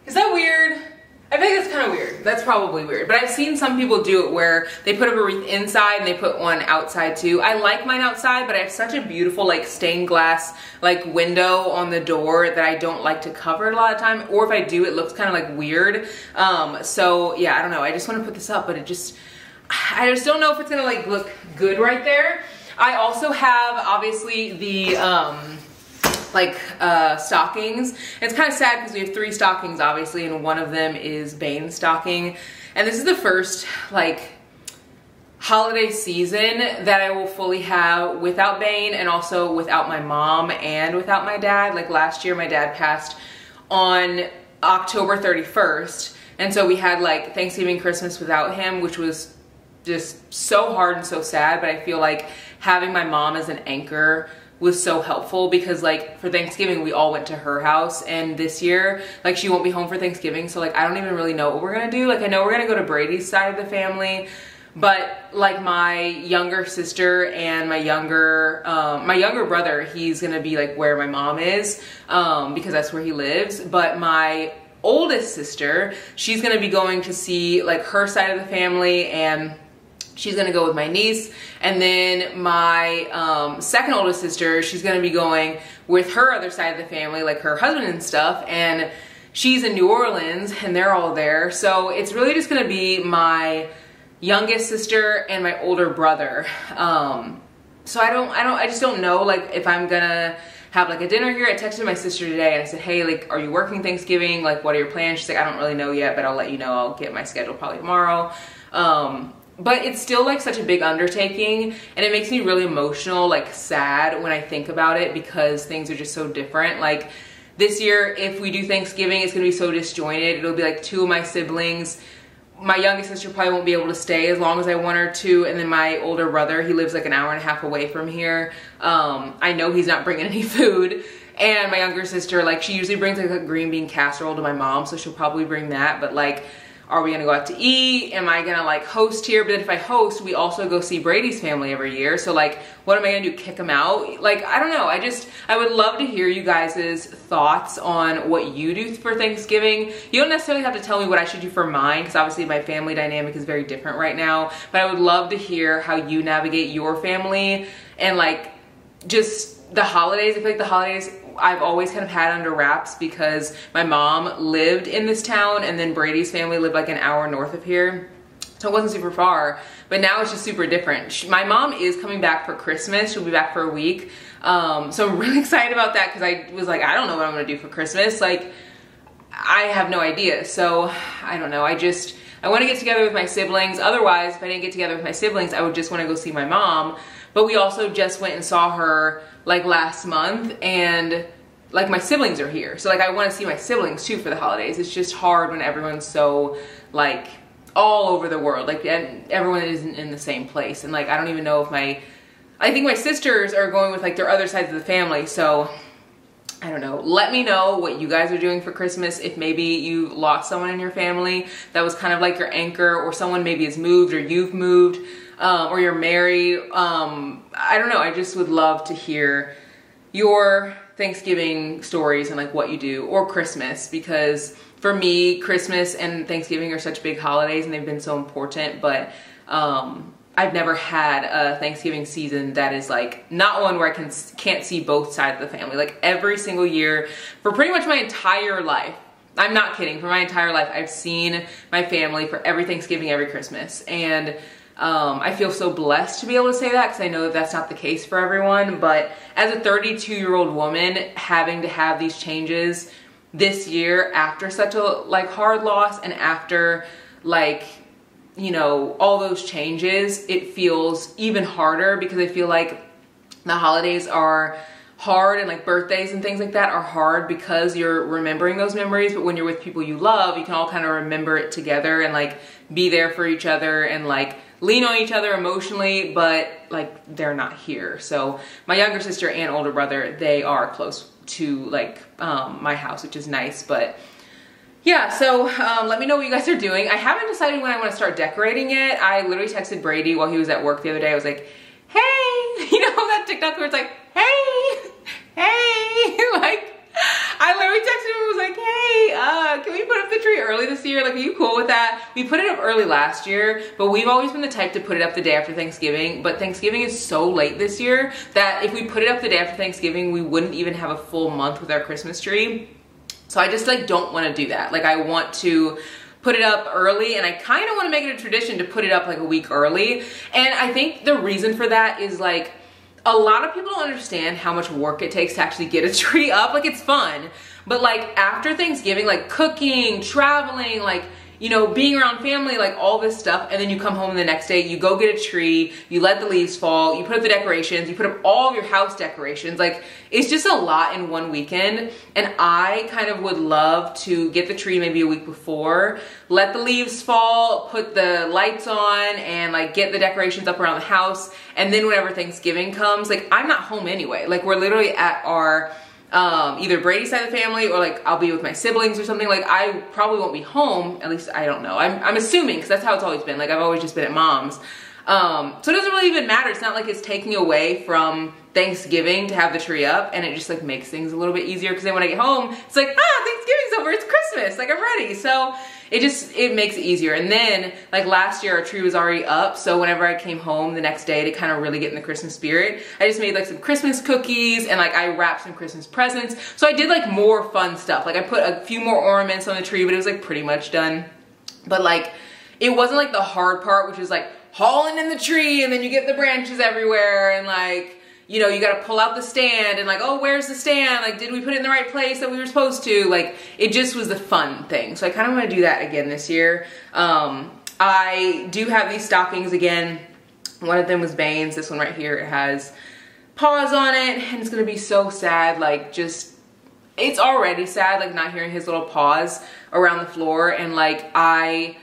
Is that weird? I think that's kind of weird. That's probably weird. But I've seen some people do it where they put up a wreath inside and they put one outside too. I like mine outside, but I have such a beautiful like stained glass like window on the door that I don't like to cover it a lot of time. Or if I do, it looks kind of like weird. So yeah, I don't know. I just want to put this up, but I just don't know if it's gonna like look good right there. I also have obviously the stockings. It's kind of sad because we have 3 stockings obviously, and one of them is Bane's stocking. And this is the first like holiday season that I will fully have without Bane, and also without my mom and without my dad. Like last year my dad passed on October 31st, and so we had like Thanksgiving, Christmas without him, which was just so hard and so sad. But I feel like having my mom as an anchor was so helpful, because like for Thanksgiving we all went to her house, and this year like she won't be home for Thanksgiving, so like I don't even really know what we're gonna do. Like I know we're gonna go to Brady's side of the family, but like my younger sister and my younger brother, he's gonna be like where my mom is, because that's where he lives. But my oldest sister, she's gonna be going to see like her side of the family, and she's gonna go with my niece. And then my second oldest sister, she's gonna be going with her other side of the family, like her husband and stuff. And she's in New Orleans and they're all there. So it's really just gonna be my youngest sister and my older brother. So I just don't know like if I'm gonna have like a dinner here. I texted my sister today and I said, hey, like, are you working Thanksgiving? Like, what are your plans? She's like, I don't really know yet, but I'll let you know. I'll get my schedule probably tomorrow. But it's still like such a big undertaking, and it makes me really emotional, like sad when I think about it, because things are just so different. Like this year, if we do Thanksgiving, it's gonna be so disjointed. It'll be like 2 of my siblings. My youngest sister probably won't be able to stay as long as I want her to, and then my older brother, he lives like an hour and a half away from here. I know he's not bringing any food. And my younger sister, like she usually brings like a green bean casserole to my mom, so she'll probably bring that. But like, are we gonna go out to eat? Am I gonna like host here? But then if I host, we also go see Brady's family every year. So like, what am I gonna do, kick them out? Like, I don't know. I would love to hear you guys' thoughts on what you do for Thanksgiving. You don't necessarily have to tell me what I should do for mine, because obviously my family dynamic is very different right now. But I would love to hear how you navigate your family and like just the holidays. I feel like the holidays I've always kind of had under wraps, because my mom lived in this town and then Brady's family lived like an hour north of here. So it wasn't super far, but now it's just super different. My mom is coming back for Christmas. She'll be back for a week. So I'm really excited about that, because I was like, I don't know what I'm gonna do for Christmas. Like, I have no idea. So I don't know. I want to get together with my siblings. Otherwise, if I didn't get together with my siblings, I would just want to go see my mom. But we also just went and saw her like last month, and like my siblings are here. So like I want to see my siblings too for the holidays. It's just hard when everyone's so like all over the world, like, and everyone isn't in the same place. And like, I don't even know if I think my sisters are going with like their other sides of the family. So I don't know. Let me know what you guys are doing for Christmas. If maybe you lost someone in your family that was kind of like your anchor, or someone maybe has moved, or you've moved, or you're married. I don't know. I just would love to hear your Thanksgiving stories and like what you do, or Christmas, because for me, Christmas and Thanksgiving are such big holidays and they've been so important. But I've never had a Thanksgiving season that is like not one where I can't see both sides of the family. Like every single year for pretty much my entire life, I'm not kidding, for my entire life, I've seen my family for every Thanksgiving, every Christmas. And I feel so blessed to be able to say that because I know that that's not the case for everyone. But as a 32-year-old woman, having to have these changes this year after such a like hard loss and after like, you know, all those changes, it feels even harder because I feel like the holidays are hard and like birthdays and things like that are hard because you're remembering those memories. But when you're with people you love, you can all kind of remember it together and like be there for each other and like lean on each other emotionally, but like they're not here. So my younger sister and older brother, they are close to like my house, which is nice. But yeah, so let me know what you guys are doing. I haven't decided when I want to start decorating yet. I literally texted Brady while he was at work the other day. I was like, hey, you know that TikTok where it's like, hey, like, I literally texted him and was like, hey, can we put up the tree early this year? Like, are you cool with that? We put it up early last year, but we've always been the type to put it up the day after Thanksgiving. But Thanksgiving is so late this year that if we put it up the day after Thanksgiving, we wouldn't even have a full month with our Christmas tree. So I just like don't want to do that. Like, I want to put it up early, and I kind of want to make it a tradition to put it up like a week early. And I think the reason for that is like, a lot of people don't understand how much work it takes to actually get a tree up. Like, it's fun, but like after Thanksgiving, like cooking, traveling, like, you know, being around family, like all this stuff, and then you come home the next day, you go get a tree, you let the leaves fall, you put up the decorations, you put up all of your house decorations. Like, it's just a lot in one weekend. And I kind of would love to get the tree maybe a week before, let the leaves fall, put the lights on, and like get the decorations up around the house. And then whenever Thanksgiving comes, like, I'm not home anyway. Like, we're literally at our either Brady's side of the family, or like I'll be with my siblings or something. Like, I probably won't be home, at least I don't know. I'm assuming, because that's how it's always been. Like, I've always just been at mom's. So it doesn't really even matter. It's not like it's taking away from Thanksgiving to have the tree up, and it just like makes things a little bit easier, because then when I get home, it's like, Thanksgiving's over, it's Christmas, like I'm ready. So it makes it easier. And then like last year our tree was already up, so whenever I came home the next day to kind of really get in the Christmas spirit, I just made like some Christmas cookies, and like I wrapped some Christmas presents. So I did like more fun stuff. Like, I put a few more ornaments on the tree, but it was like pretty much done. But like, it wasn't like the hard part, which is like hauling in the tree, and then you get the branches everywhere, and like, you know, you gotta pull out the stand, and like, oh, where's the stand? Like, did we put it in the right place that we were supposed to? Like, it just was the fun thing. So I kind of want to do that again this year. I do have these stockings again. One of them was Bane's. This one right here, it has paws on it, and it's gonna be so sad. Like, just, it's already sad, like not hearing his little paws around the floor. And like, I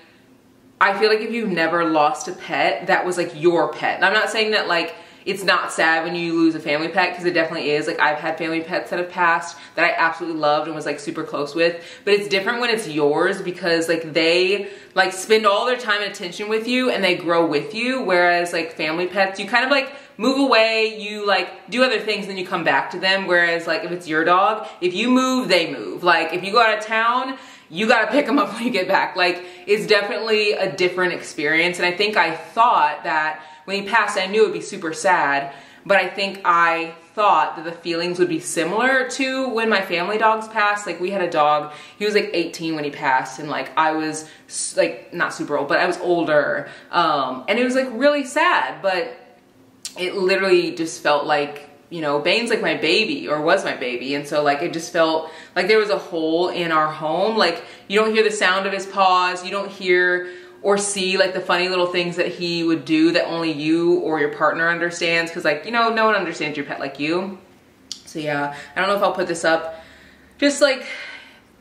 feel like if you've never lost a pet, that was like your pet. And I'm not saying that like it's not sad when you lose a family pet, because it definitely is. Like, I've had family pets that have passed that I absolutely loved and was like super close with, but it's different when it's yours, because like they like spend all their time and attention with you, and they grow with you. Whereas like family pets, you kind of like move away, you like do other things, then you come back to them. Whereas like if it's your dog, if you move, they move. Like, if you go out of town, you gotta pick them up when you get back. Like, it's definitely a different experience. And I think I thought that when he passed, I knew it would be super sad, but I think I thought that the feelings would be similar to when my family dogs passed. Like, we had a dog, he was like 18 when he passed, and like I was like not super old, but I was older, and it was like really sad. But it literally just felt like, you know, Bane's like my baby, or was my baby, and so like it just felt like there was a hole in our home. Like, you don't hear the sound of his paws, you don't hear or see like the funny little things that he would do that only you or your partner understands, because like, you know, no one understands your pet like you. So yeah, I don't know if I'll put this up just like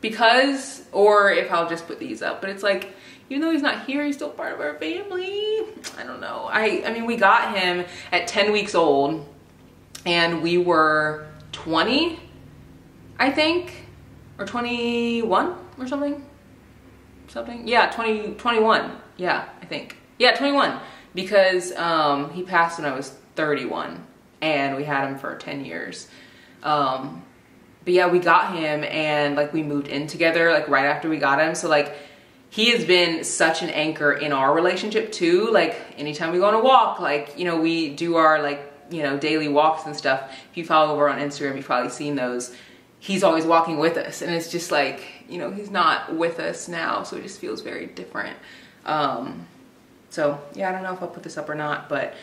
because, or if I'll just put these up. But it's like, even though he's not here, he's still part of our family. I don't know. I mean, we got him at 10 weeks old, and we were 20, I think, or 21 or something. Yeah, 21. Yeah, I think. Yeah, 21. Because he passed when I was 31, and we had him for 10 years. But yeah, we got him, and like we moved in together like right after we got him. So like, he has been such an anchor in our relationship too. Like, anytime we go on a walk, like, you know, we do our like, you know, daily walks and stuff. If you follow over on Instagram, you've probably seen those. He's always walking with us, and it's just like, you know, he's not with us now, so it just feels very different. So So yeah, I don't know if I'll put this up or not, but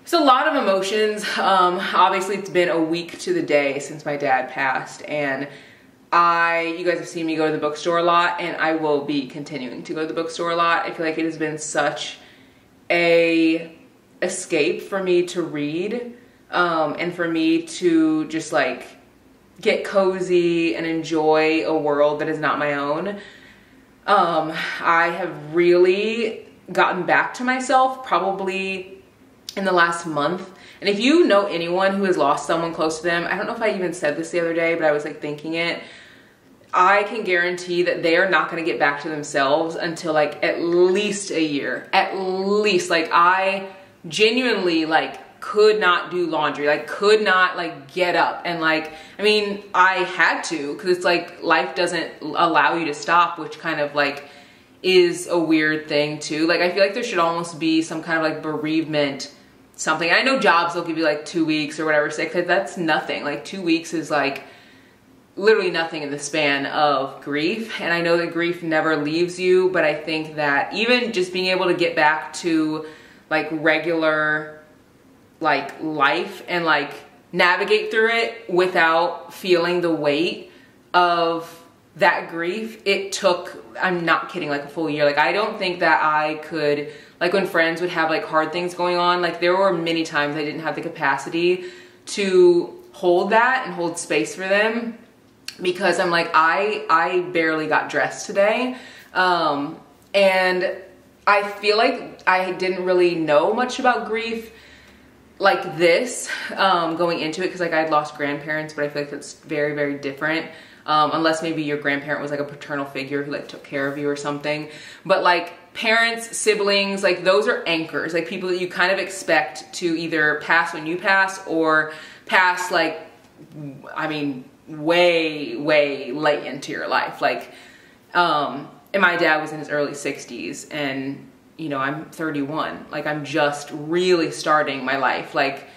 it's a lot of emotions. Obviously it's been a week to the day since my dad passed, and you guys have seen me go to the bookstore a lot, and I will be continuing to go to the bookstore a lot. I feel like it has been such a escape for me to read, and for me to just like get cozy and enjoy a world that is not my own. I have really gotten back to myself probably in the last month. And if you know anyone who has lost someone close to them, I don't know if I even said this the other day, but I was like thinking it, I can guarantee that they are not going to get back to themselves until like at least a year. At least. Like I genuinely like could not do laundry, like could not like get up, and like, I mean, I had to, because it's like life doesn't allow you to stop, which kind of like is a weird thing too. Like I feel like there should almost be some kind of like bereavement something. I know jobs will give you like 2 weeks or whatever, so that's nothing. Like 2 weeks is like literally nothing in the span of grief. And I know that grief never leaves you, but I think that even just being able to get back to like regular like life and like navigate through it without feeling the weight of that grief, it took, I'm not kidding, like a full year. Like I don't think that I could, like when friends would have like hard things going on, like there were many times I didn't have the capacity to hold that and hold space for them, because I'm like, I barely got dressed today. And I feel like I didn't really know much about grief like this going into it, because like I'd lost grandparents, but I feel like that's very, very different. Unless maybe your grandparent was like a paternal figure who like took care of you or something. But like parents, siblings, like those are anchors, like people that you kind of expect to either pass when you pass or pass like, I mean, way, way late into your life. Like, and my dad was in his early 60s, and you know, I'm 31. Like I'm just really starting my life. Like,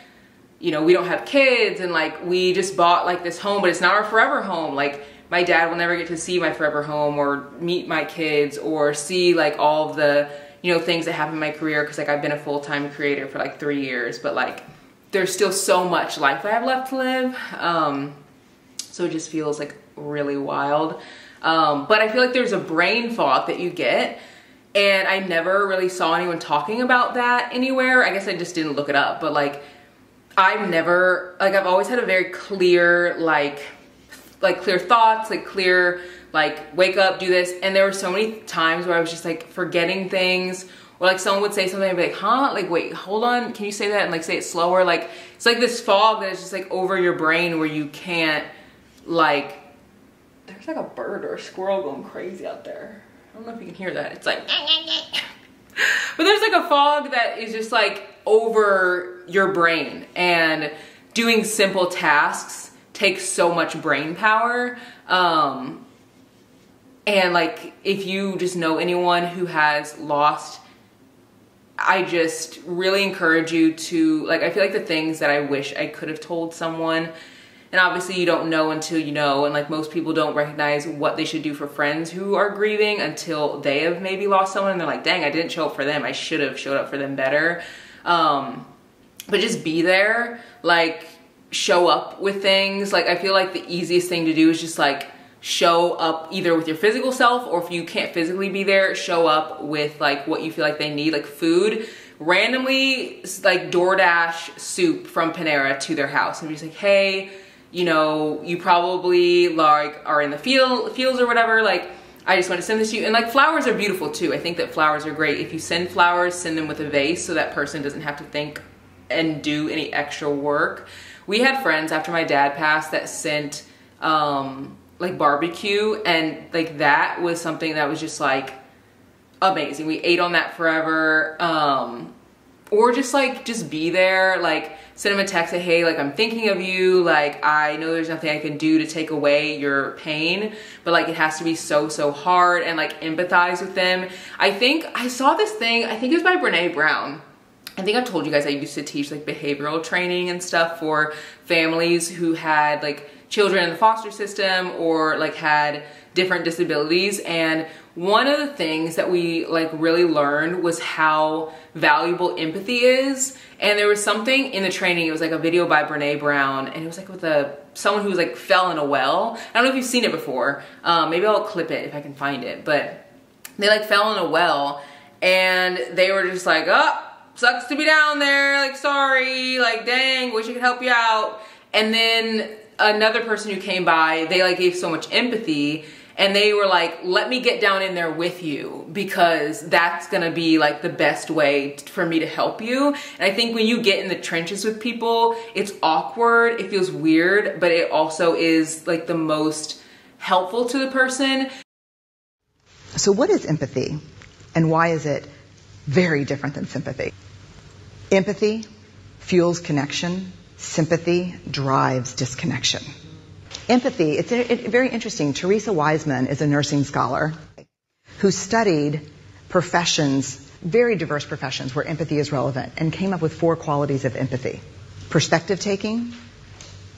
you know, we don't have kids, and like we just bought like this home, but it's not our forever home. Like my dad will never get to see my forever home or meet my kids or see like all of the, you know, things that happen in my career, because like I've been a full-time creator for like 3 years, but like there's still so much life I have left to live. So it just feels like really wild. But I feel like there's a brain fog that you get, and I never really saw anyone talking about that anywhere. I guess I just didn't look it up, but like I've never, like I've always had a very clear, like clear thoughts, like clear, like wake up, do this. And there were so many times where I was just like forgetting things, or like someone would say something and I'd be like, huh? Like, wait, hold on. Can you say that? And like say it slower. Like, it's like this fog that is just like over your brain where you can't like, there's like a bird or a squirrel going crazy out there. I don't know if you can hear that. It's like, but there's like a fog that is just like over your brain, and doing simple tasks takes so much brain power. And like, if you just know anyone who has lost, I just really encourage you to, like, I feel like the things that I wish I could have told someone, and obviously you don't know until you know, and like most people don't recognize what they should do for friends who are grieving until they have maybe lost someone, and they're like, dang, I didn't show up for them. I should have showed up for them better. But just be there, like show up with things. Like I feel like the easiest thing to do is just like show up either with your physical self, or if you can't physically be there, show up with like what you feel like they need, like food. Randomly like DoorDash soup from Panera to their house and be just like, hey, you know, you probably like are in the fields or whatever, like I just want to send this to you. And like flowers are beautiful too. I think that flowers are great. If you send flowers, send them with a vase so that person doesn't have to think and do any extra work. We had friends after my dad passed that sent like barbecue, and like that was something that was just like amazing. We ate on that forever. Or just like, just be there, like send them a text, say, hey, like I'm thinking of you, like I know there's nothing I can do to take away your pain, but like it has to be so, so hard, and like empathize with them. I think I saw this thing, I think it was by Brene Brown. I think I've told you guys I used to teach like behavioral training and stuff for families who had like children in the foster system or like had different disabilities. And one of the things that we like really learned was how valuable empathy is. And there was something in the training, it was like a video by Brene Brown, and it was like with someone who was like fell in a well. I don't know if you've seen it before. Maybe I'll clip it if I can find it, but they like fell in a well and they were just like, oh, sucks to be down there, like sorry, like dang, wish I could help you out. And then another person who came by, they like gave so much empathy and they were like, let me get down in there with you because that's gonna be like the best way for me to help you. And I think when you get in the trenches with people, it's awkward, it feels weird, but it also is like the most helpful to the person. So what is empathy and why is it very different than sympathy? Empathy fuels connection. Sympathy drives disconnection. Empathy, it's very interesting. Teresa Wiseman is a nursing scholar who studied professions, very diverse professions where empathy is relevant, and came up with 4 qualities of empathy. Perspective taking,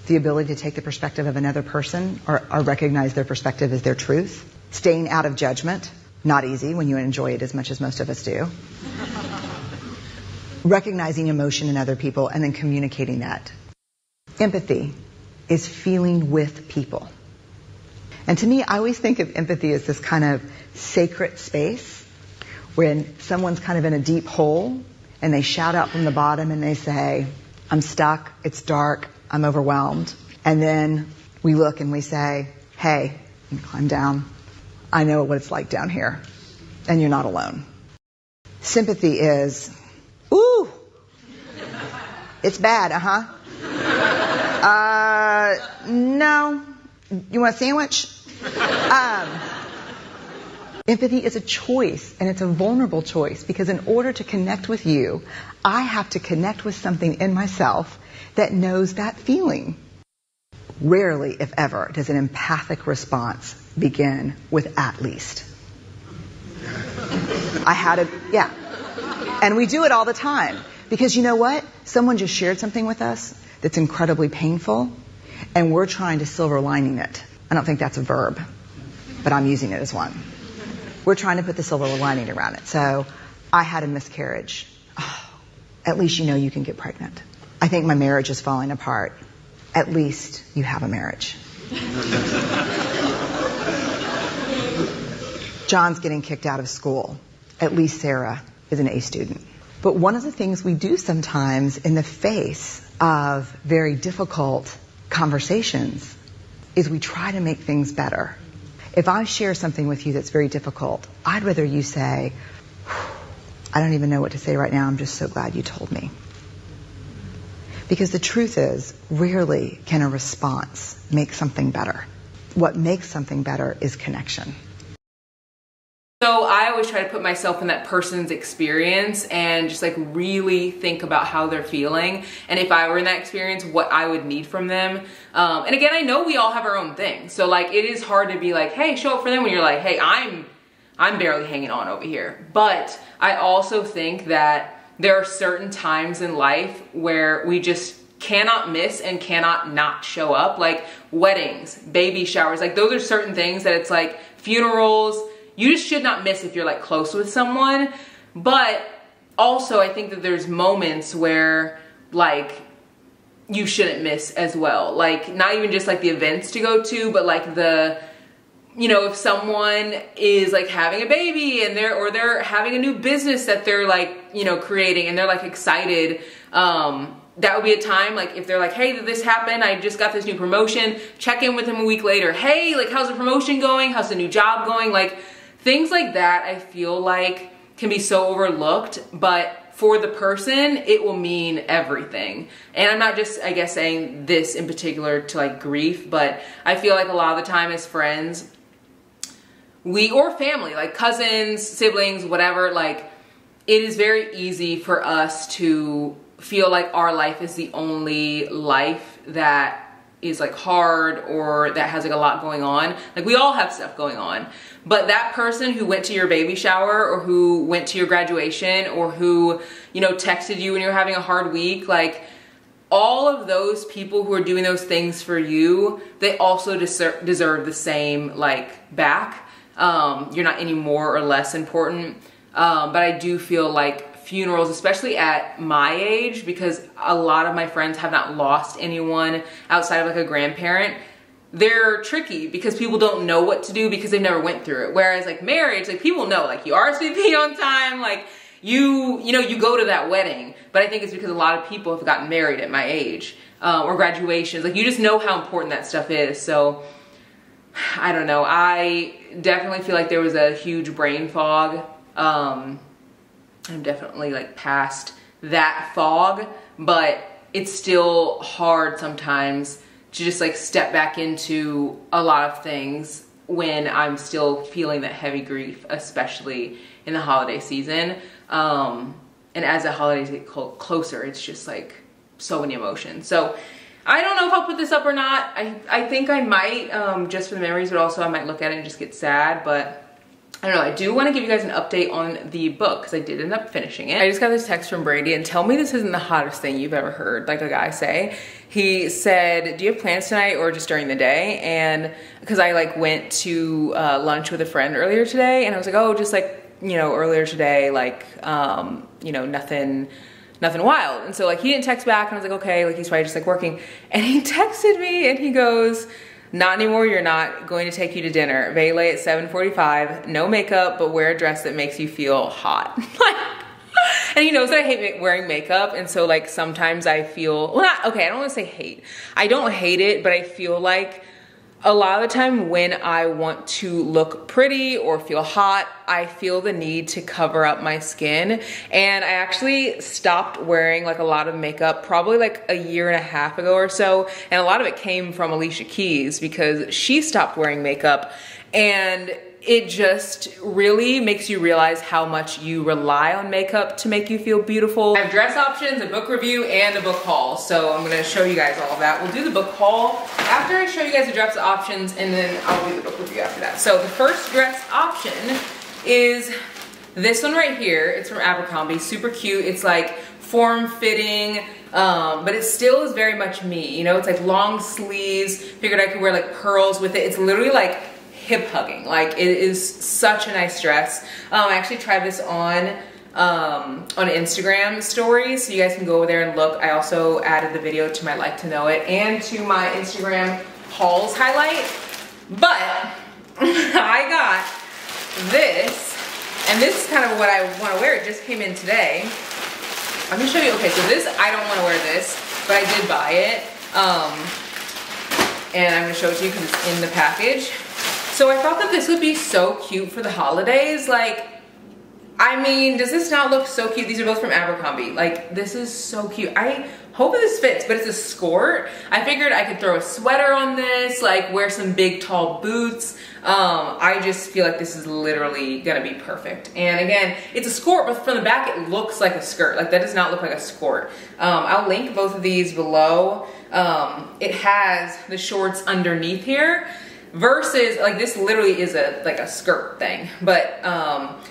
the ability to take the perspective of another person or recognize their perspective as their truth. Staying out of judgment, not easy when you enjoy it as much as most of us do. Recognizing emotion in other people and then communicating that. Empathy is feeling with people. And to me, I always think of empathy as this kind of sacred space when someone's kind of in a deep hole and they shout out from the bottom and they say, I'm stuck, it's dark, I'm overwhelmed. And then we look and we say, hey, you climb down. I know what it's like down here. And you're not alone. Sympathy is, ooh, it's bad, no. You want a sandwich? Empathy is a choice, and it's a vulnerable choice, because in order to connect with you, I have to connect with something in myself that knows that feeling. Rarely, if ever, does an empathic response begin with at least. Yeah. And we do it all the time. Because you know what? Someone just shared something with us that's incredibly painful, and we're trying to silver lining it. I don't think that's a verb, but I'm using it as one. We're trying to put the silver lining around it. So, I had a miscarriage. Oh, at least you know you can get pregnant. I think my marriage is falling apart. At least you have a marriage. John's getting kicked out of school. At least Sarah is an A student. But one of the things we do sometimes in the face of very difficult conversations is we try to make things better. If I share something with you that's very difficult, I'd rather you say, I don't even know what to say right now, I'm just so glad you told me. Because the truth is, rarely can a response make something better. What makes something better is connection. So I always try to put myself in that person's experience and just like really think about how they're feeling. And if I were in that experience, what I would need from them. And again, I know we all have our own thing. So like, it is hard to be like, hey, show up for them when you're like, hey, I'm barely hanging on over here. But I also think that there are certain times in life where we just cannot miss and cannot not show up. Like weddings, baby showers, like those are certain things that it's like funerals, you just should not miss if you're like close with someone. But also I think that there's moments where like you shouldn't miss as well. Like not even just like the events to go to, but like the, you know, if someone is like having a baby and they're having a new business that they're like, you know, creating and they're like excited, that would be a time, like if they're like, hey, did this happen? I just got this new promotion. Check in with them a week later. Hey, like how's the promotion going? How's the new job going? Like things like that I feel like can be so overlooked, but for the person, it will mean everything. And I'm not just, I guess, saying this in particular to like grief, but I feel like a lot of the time as friends, or family, like cousins, siblings, whatever, like it is very easy for us to feel like our life is the only life that is like hard or that has like a lot going on. Like we all have stuff going on, but that person who went to your baby shower or who went to your graduation or who, you know, texted you when you're having a hard week, like all of those people who are doing those things for you, they also deserve the same like back. You're not any more or less important. But I do feel like funerals, especially at my age, because a lot of my friends have not lost anyone outside of like a grandparent, they're tricky because people don't know what to do because they've never went through it. Whereas like marriage, like people know, like you RSVP on time, like you know, you go to that wedding. But I think it's because a lot of people have gotten married at my age, or graduations. Like you just know how important that stuff is. So I don't know. I definitely feel like there was a huge brain fog. I'm definitely like past that fog, but it's still hard sometimes to just like step back into a lot of things when I'm still feeling that heavy grief, especially in the holiday season. And as the holidays get closer, it's just like so many emotions. So I don't know if I'll put this up or not. I think I might, just for the memories, but also I might look at it and just get sad. But I don't know. I do want to give you guys an update on the book because I did end up finishing it. I just got this text from Brady, and tell me this isn't the hottest thing you've ever heard, like a guy say. He said, do you have plans tonight or just during the day? And because I like went to lunch with a friend earlier today, and I was like, oh, just like, you know, earlier today, like, you know, nothing wild. And so like he didn't text back, and I was like, okay, like he's probably just like working. And he texted me and he goes, not anymore, you're not going to take you to dinner. Valet at 7:45, no makeup, but wear a dress that makes you feel hot. And he knows that I hate wearing makeup, and so like sometimes I feel, well not, okay, I don't wanna say hate. I don't hate it, but I feel like a lot of the time when I want to look pretty or feel hot, I feel the need to cover up my skin. And I actually stopped wearing like a lot of makeup probably like a year and a half ago or so. And a lot of it came from Alicia Keys because she stopped wearing makeup, and it just really makes you realize how much you rely on makeup to make you feel beautiful. I have dress options, a book review, and a book haul. So I'm gonna show you guys all of that. We'll do the book haul after I show you guys the dress options, and then I'll do the book review after that. So the first dress option is this one right here. It's from Abercrombie, super cute. It's like form-fitting, but it still is very much me. You know, it's like long sleeves. Figured I could wear like pearls with it. It's literally like hip hugging. Like it is such a nice dress. I actually tried this on Instagram stories, so you guys can go over there and look. I also added the video to my like to know it and to my Instagram hauls highlight. But I got this, and this is kind of what I want to wear. It just came in today. Let me show you. Okay, so this, I don't want to wear this, but I did buy it. And I'm going to show it to you because it's in the package. So I thought that this would be so cute for the holidays. Like, I mean, does this not look so cute? These are both from Abercrombie. Like, this is so cute. I hope this fits, but it's a skirt. I figured I could throw a sweater on this, like wear some big tall boots. I just feel like this is literally gonna be perfect. And again, it's a skirt, but from the back it looks like a skirt. Like that does not look like a skirt. I'll link both of these below. It has the shorts underneath here. Versus, like this literally is like a skirt thing, but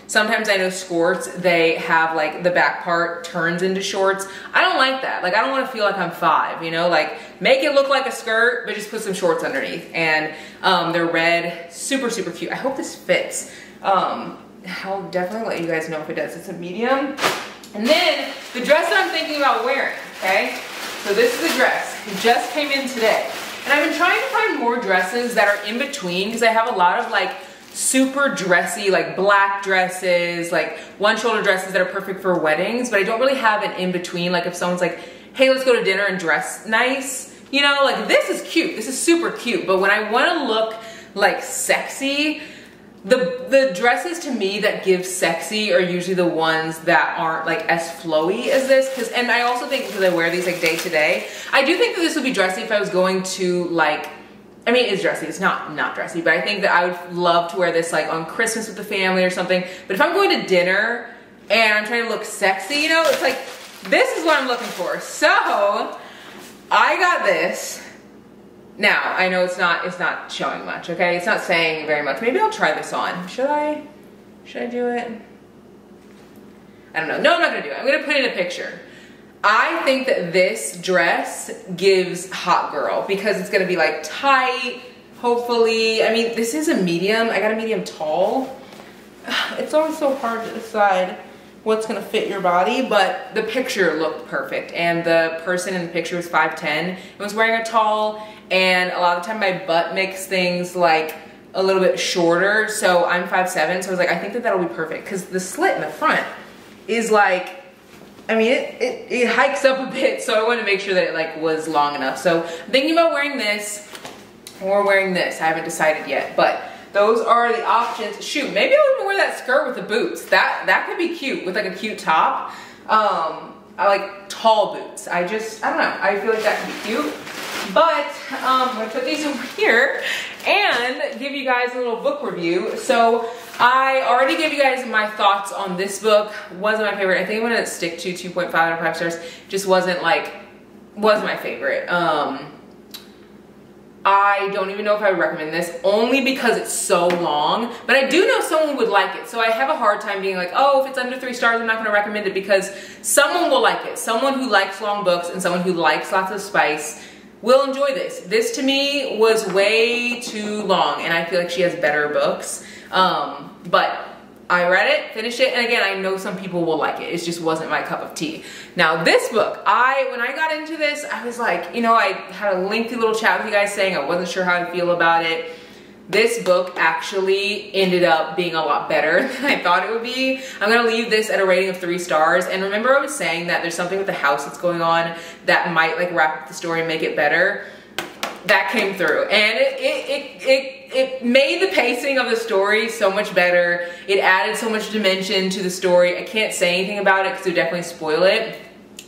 sometimes I know skirts, they have like the back part turns into shorts. I don't like that. Like I don't want to feel like I'm 5, you know, like make it look like a skirt, but just put some shorts underneath. And they're red, super, super cute. I hope this fits. I'll definitely let you guys know if it does. It's a medium. And then the dress that I'm thinking about wearing, okay? So this is the dress. It just came in today. And I've been trying to find more dresses that are in between because I have a lot of like super dressy, like black dresses, like one shoulder dresses that are perfect for weddings, but I don't really have an in between. Like if someone's like, hey, let's go to dinner and dress nice, you know, like this is cute. This is super cute. But when I want to look like sexy, the dresses to me that give sexy are usually the ones that aren't like as flowy as this. And I also think because I wear these like day to day, I do think that this would be dressy if I was going to like, I mean, it's dressy, it's not dressy, but I think that I would love to wear this like on Christmas with the family or something. But if I'm going to dinner and I'm trying to look sexy, you know, it's like, this is what I'm looking for. So I got this. Now, I know it's not showing much, okay? It's not saying very much. Maybe I'll try this on. Should I do it? I don't know. No, I'm not gonna do it. I'm gonna put in a picture. I think that this dress gives hot girl because it's gonna be like tight, hopefully. I mean, this is a medium. I got a medium tall. It's always so hard to decide what's gonna fit your body, but the picture looked perfect, and the person in the picture was 5'10" and was wearing a tall, and a lot of the time my butt makes things like a little bit shorter, so I'm 5'7", so I was like, I think that that'll be perfect, because the slit in the front is like, I mean, it hikes up a bit, so I wanted to make sure that it like was long enough. So I'm thinking about wearing this or wearing this. I haven't decided yet, but those are the options. Shoot, maybe I'll even wear that skirt with the boots. That could be cute with like a cute top. I like tall boots. I don't know. I feel like that could be cute. But I'm gonna put these over here and give you guys a little book review. So I already gave you guys my thoughts on this book. Wasn't my favorite. I think I'm gonna stick to 2.5 out of 5 stars. Just wasn't my favorite. I don't even know if I would recommend this, only because it's so long, but I do know someone would like it. So I have a hard time being like, oh, if it's under 3 stars, I'm not gonna recommend it, because someone will like it. Someone who likes long books and someone who likes lots of spice will enjoy this. This to me was way too long, and I feel like she has better books. But I read it, finished it, and again, I know some people will like it. It just wasn't my cup of tea. Now this book, when I got into this, I was like, you know, I had a lengthy little chat with you guys saying I wasn't sure how to feel about it. This book actually ended up being a lot better than I thought it would be. I'm gonna leave this at a rating of 3 stars. And remember I was saying that there's something with the house that's going on that might like wrap up the story and make it better. That came through, and it made the pacing of the story so much better. It added so much dimension to the story. I can't say anything about it because it would definitely spoil it.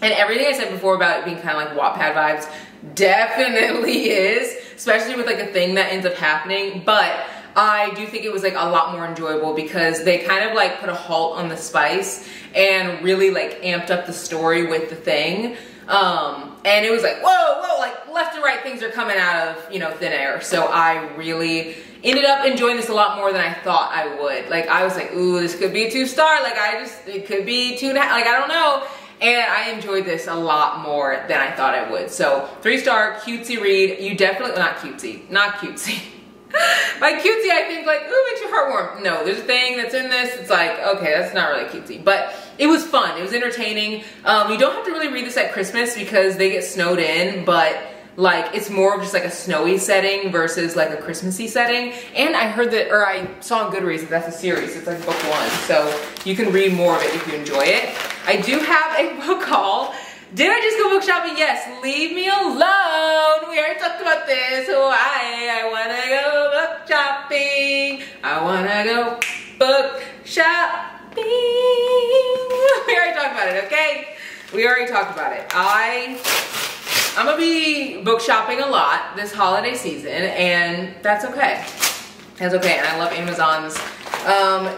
And everything I said before about it being kind of like Wattpad vibes definitely is, especially with like a thing that ends up happening. But I do think it was like a lot more enjoyable because they kind of like put a halt on the spice and really like amped up the story with the thing. And it was like, whoa, like left and right things are coming out of, you know, thin air. So I really ended up enjoying this a lot more than I thought I would. Like I was like, ooh, this could be a 2-star. Like it could be 2.5, like I don't know. And I enjoyed this a lot more than I thought I would. So 3-star, cutesy read. You definitely, not cutesy. By cutesy, I think like, ooh, makes your heart warm. No, there's a thing that's in this. It's like, okay, that's not really cutesy. But it was fun. It was entertaining. You don't have to really read this at Christmas because they get snowed in, but like it's more of just like a snowy setting versus like a Christmassy setting. And I heard that, or I saw on Goodreads that that's a series. It's like book 1. So you can read more of it if you enjoy it. I do have a book haul. Did I just go book shopping? Yes, leave me alone. We already talked about this. Why I wanna go book shopping. I wanna go book shopping. We already talked about it, okay? We already talked about it. I'm gonna be book shopping a lot this holiday season, and that's okay. That's okay, and I love Amazon's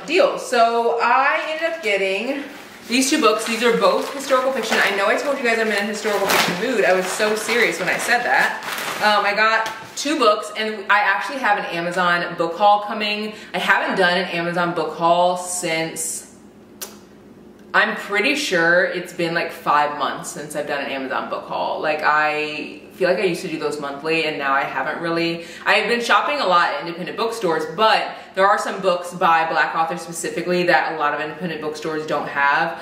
deals. So I ended up getting these 2 books. These are both historical fiction. I know I told you guys I'm in a historical fiction mood. I was so serious when I said that. I got 2 books, and I actually have an Amazon book haul coming. I haven't done an Amazon book haul since, I'm pretty sure it's been like 5 months since I've done an Amazon book haul. Like I feel like I used to do those monthly, and now I haven't really. I've been shopping a lot at independent bookstores, but there are some books by Black authors specifically that a lot of independent bookstores don't have.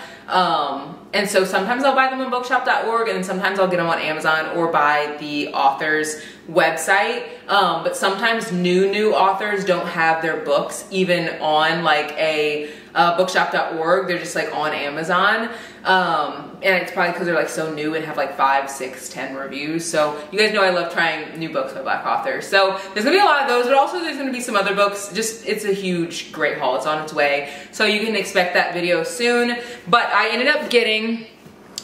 And so sometimes I'll buy them on bookshop.org, and sometimes I'll get them on Amazon or by the author's website. But sometimes new authors don't have their books even on like a bookshop.org. They're just like on Amazon. And it's probably because they're like so new and have like 5, 6, 10 reviews. So you guys know I love trying new books by Black authors. So there's gonna be a lot of those, but also there's gonna be some other books. Just, it's a huge, great haul. It's on its way. So you can expect that video soon. But I ended up getting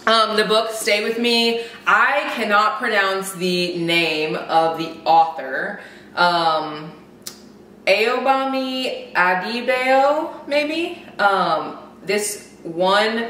the book Stay With Me. I cannot pronounce the name of the author. Ayobami Adebayo, maybe? This won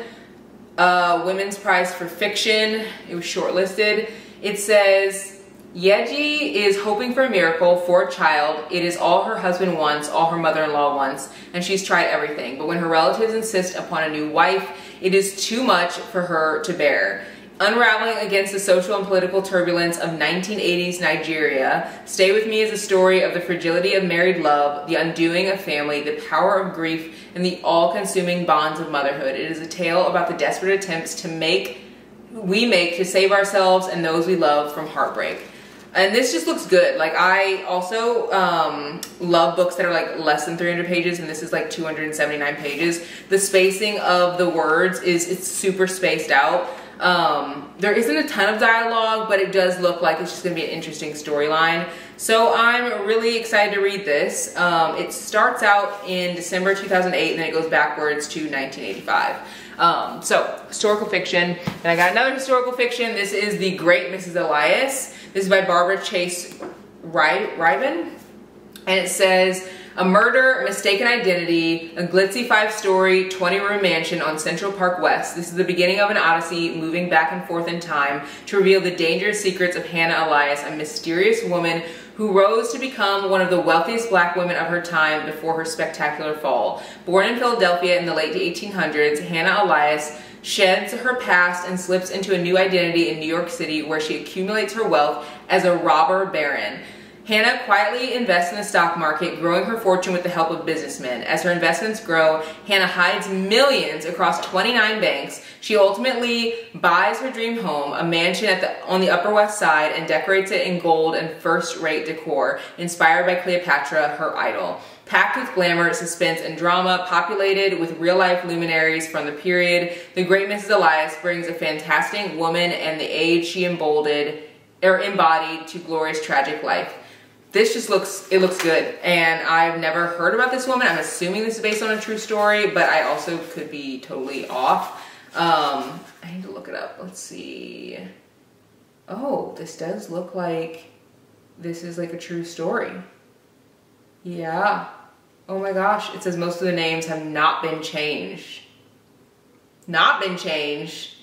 Women's Prize for Fiction. It was shortlisted. It says, Yeji is hoping for a miracle for a child. It is all her husband wants, all her mother-in-law wants, and she's tried everything. But when her relatives insist upon a new wife, it is too much for her to bear. Unraveling against the social and political turbulence of 1980s Nigeria, Stay With Me is a story of the fragility of married love, the undoing of family, the power of grief, and the all-consuming bonds of motherhood. It is a tale about the desperate attempts we make to save ourselves and those we love from heartbreak. And this just looks good. Like, I also love books that are like less than 300 pages, and this is like 279 pages. The spacing of the words it's super spaced out. There isn't a ton of dialogue, but it does look like it's just gonna be an interesting storyline. So I'm really excited to read this. It starts out in December 2008 and then it goes backwards to 1985. So historical fiction. And I got another historical fiction. This is The Great Mrs. Elias. This is by Barbara Chase Riven. And it says, a murder, mistaken identity, a glitzy 5-story, 20-room mansion on Central Park West. This is the beginning of an odyssey moving back and forth in time to reveal the dangerous secrets of Hannah Elias, a mysterious woman who rose to become one of the wealthiest black women of her time before her spectacular fall. Born in Philadelphia in the late 1800s, Hannah Elias sheds her past and slips into a new identity in New York City, where she accumulates her wealth as a robber baron. Hannah quietly invests in the stock market, growing her fortune with the help of businessmen. As her investments grow, Hannah hides millions across 29 banks. She ultimately buys her dream home, a mansion on the Upper West Side, and decorates it in gold and first-rate decor, inspired by Cleopatra, her idol. Packed with glamour, suspense, and drama, populated with real-life luminaries from the period, The Great Mrs. Elias brings a fantastic woman and the age she embodied to glorious tragic life. This just looks good, and I've never heard about this woman. I'm assuming this is based on a true story, but I also could be totally off. I need to look it up. Let's see. Oh, this does look like this is like a true story. Yeah. Oh my gosh, it says most of the names have not been changed. Not been changed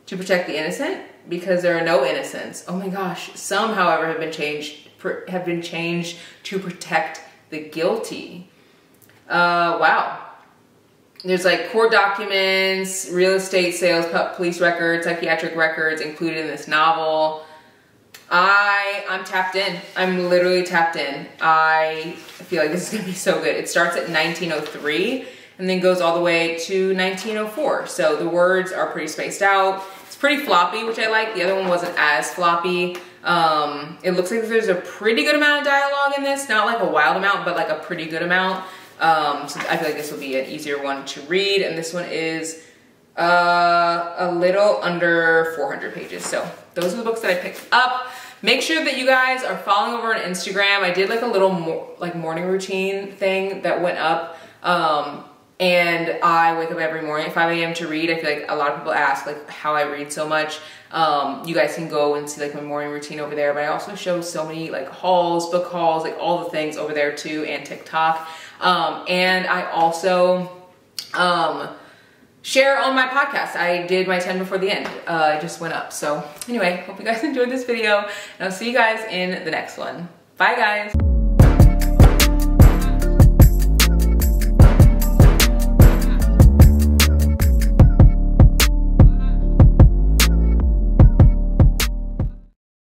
to protect the innocent, because there are no innocents. Oh my gosh, some, however, have been changed to protect the guilty. Wow. There's like court documents, real estate sales, police records, psychiatric records included in this novel. I'm tapped in. I'm literally tapped in. I feel like this is gonna be so good. It starts at 1903 and then goes all the way to 1904. So the words are pretty spaced out. It's pretty floppy, which I like. The other one wasn't as floppy. It looks like there's a pretty good amount of dialogue in this. Not like a wild amount, but like a pretty good amount. So I feel like this will be an easier one to read. And this one is a little under 400 pages. So those are the books that I picked up. Make sure that you guys are following over on Instagram. I did like a little morning routine thing that went up. And I wake up every morning at 5 a.m. to read. I feel like a lot of people ask like how I read so much. You guys can go and see like my morning routine over there, but I also show so many like hauls, book hauls, like all the things over there too, and TikTok. And I also share on my podcast. I did my 10 before the end. It just went up. So anyway, hope you guys enjoyed this video, and I'll see you guys in the next one. Bye guys.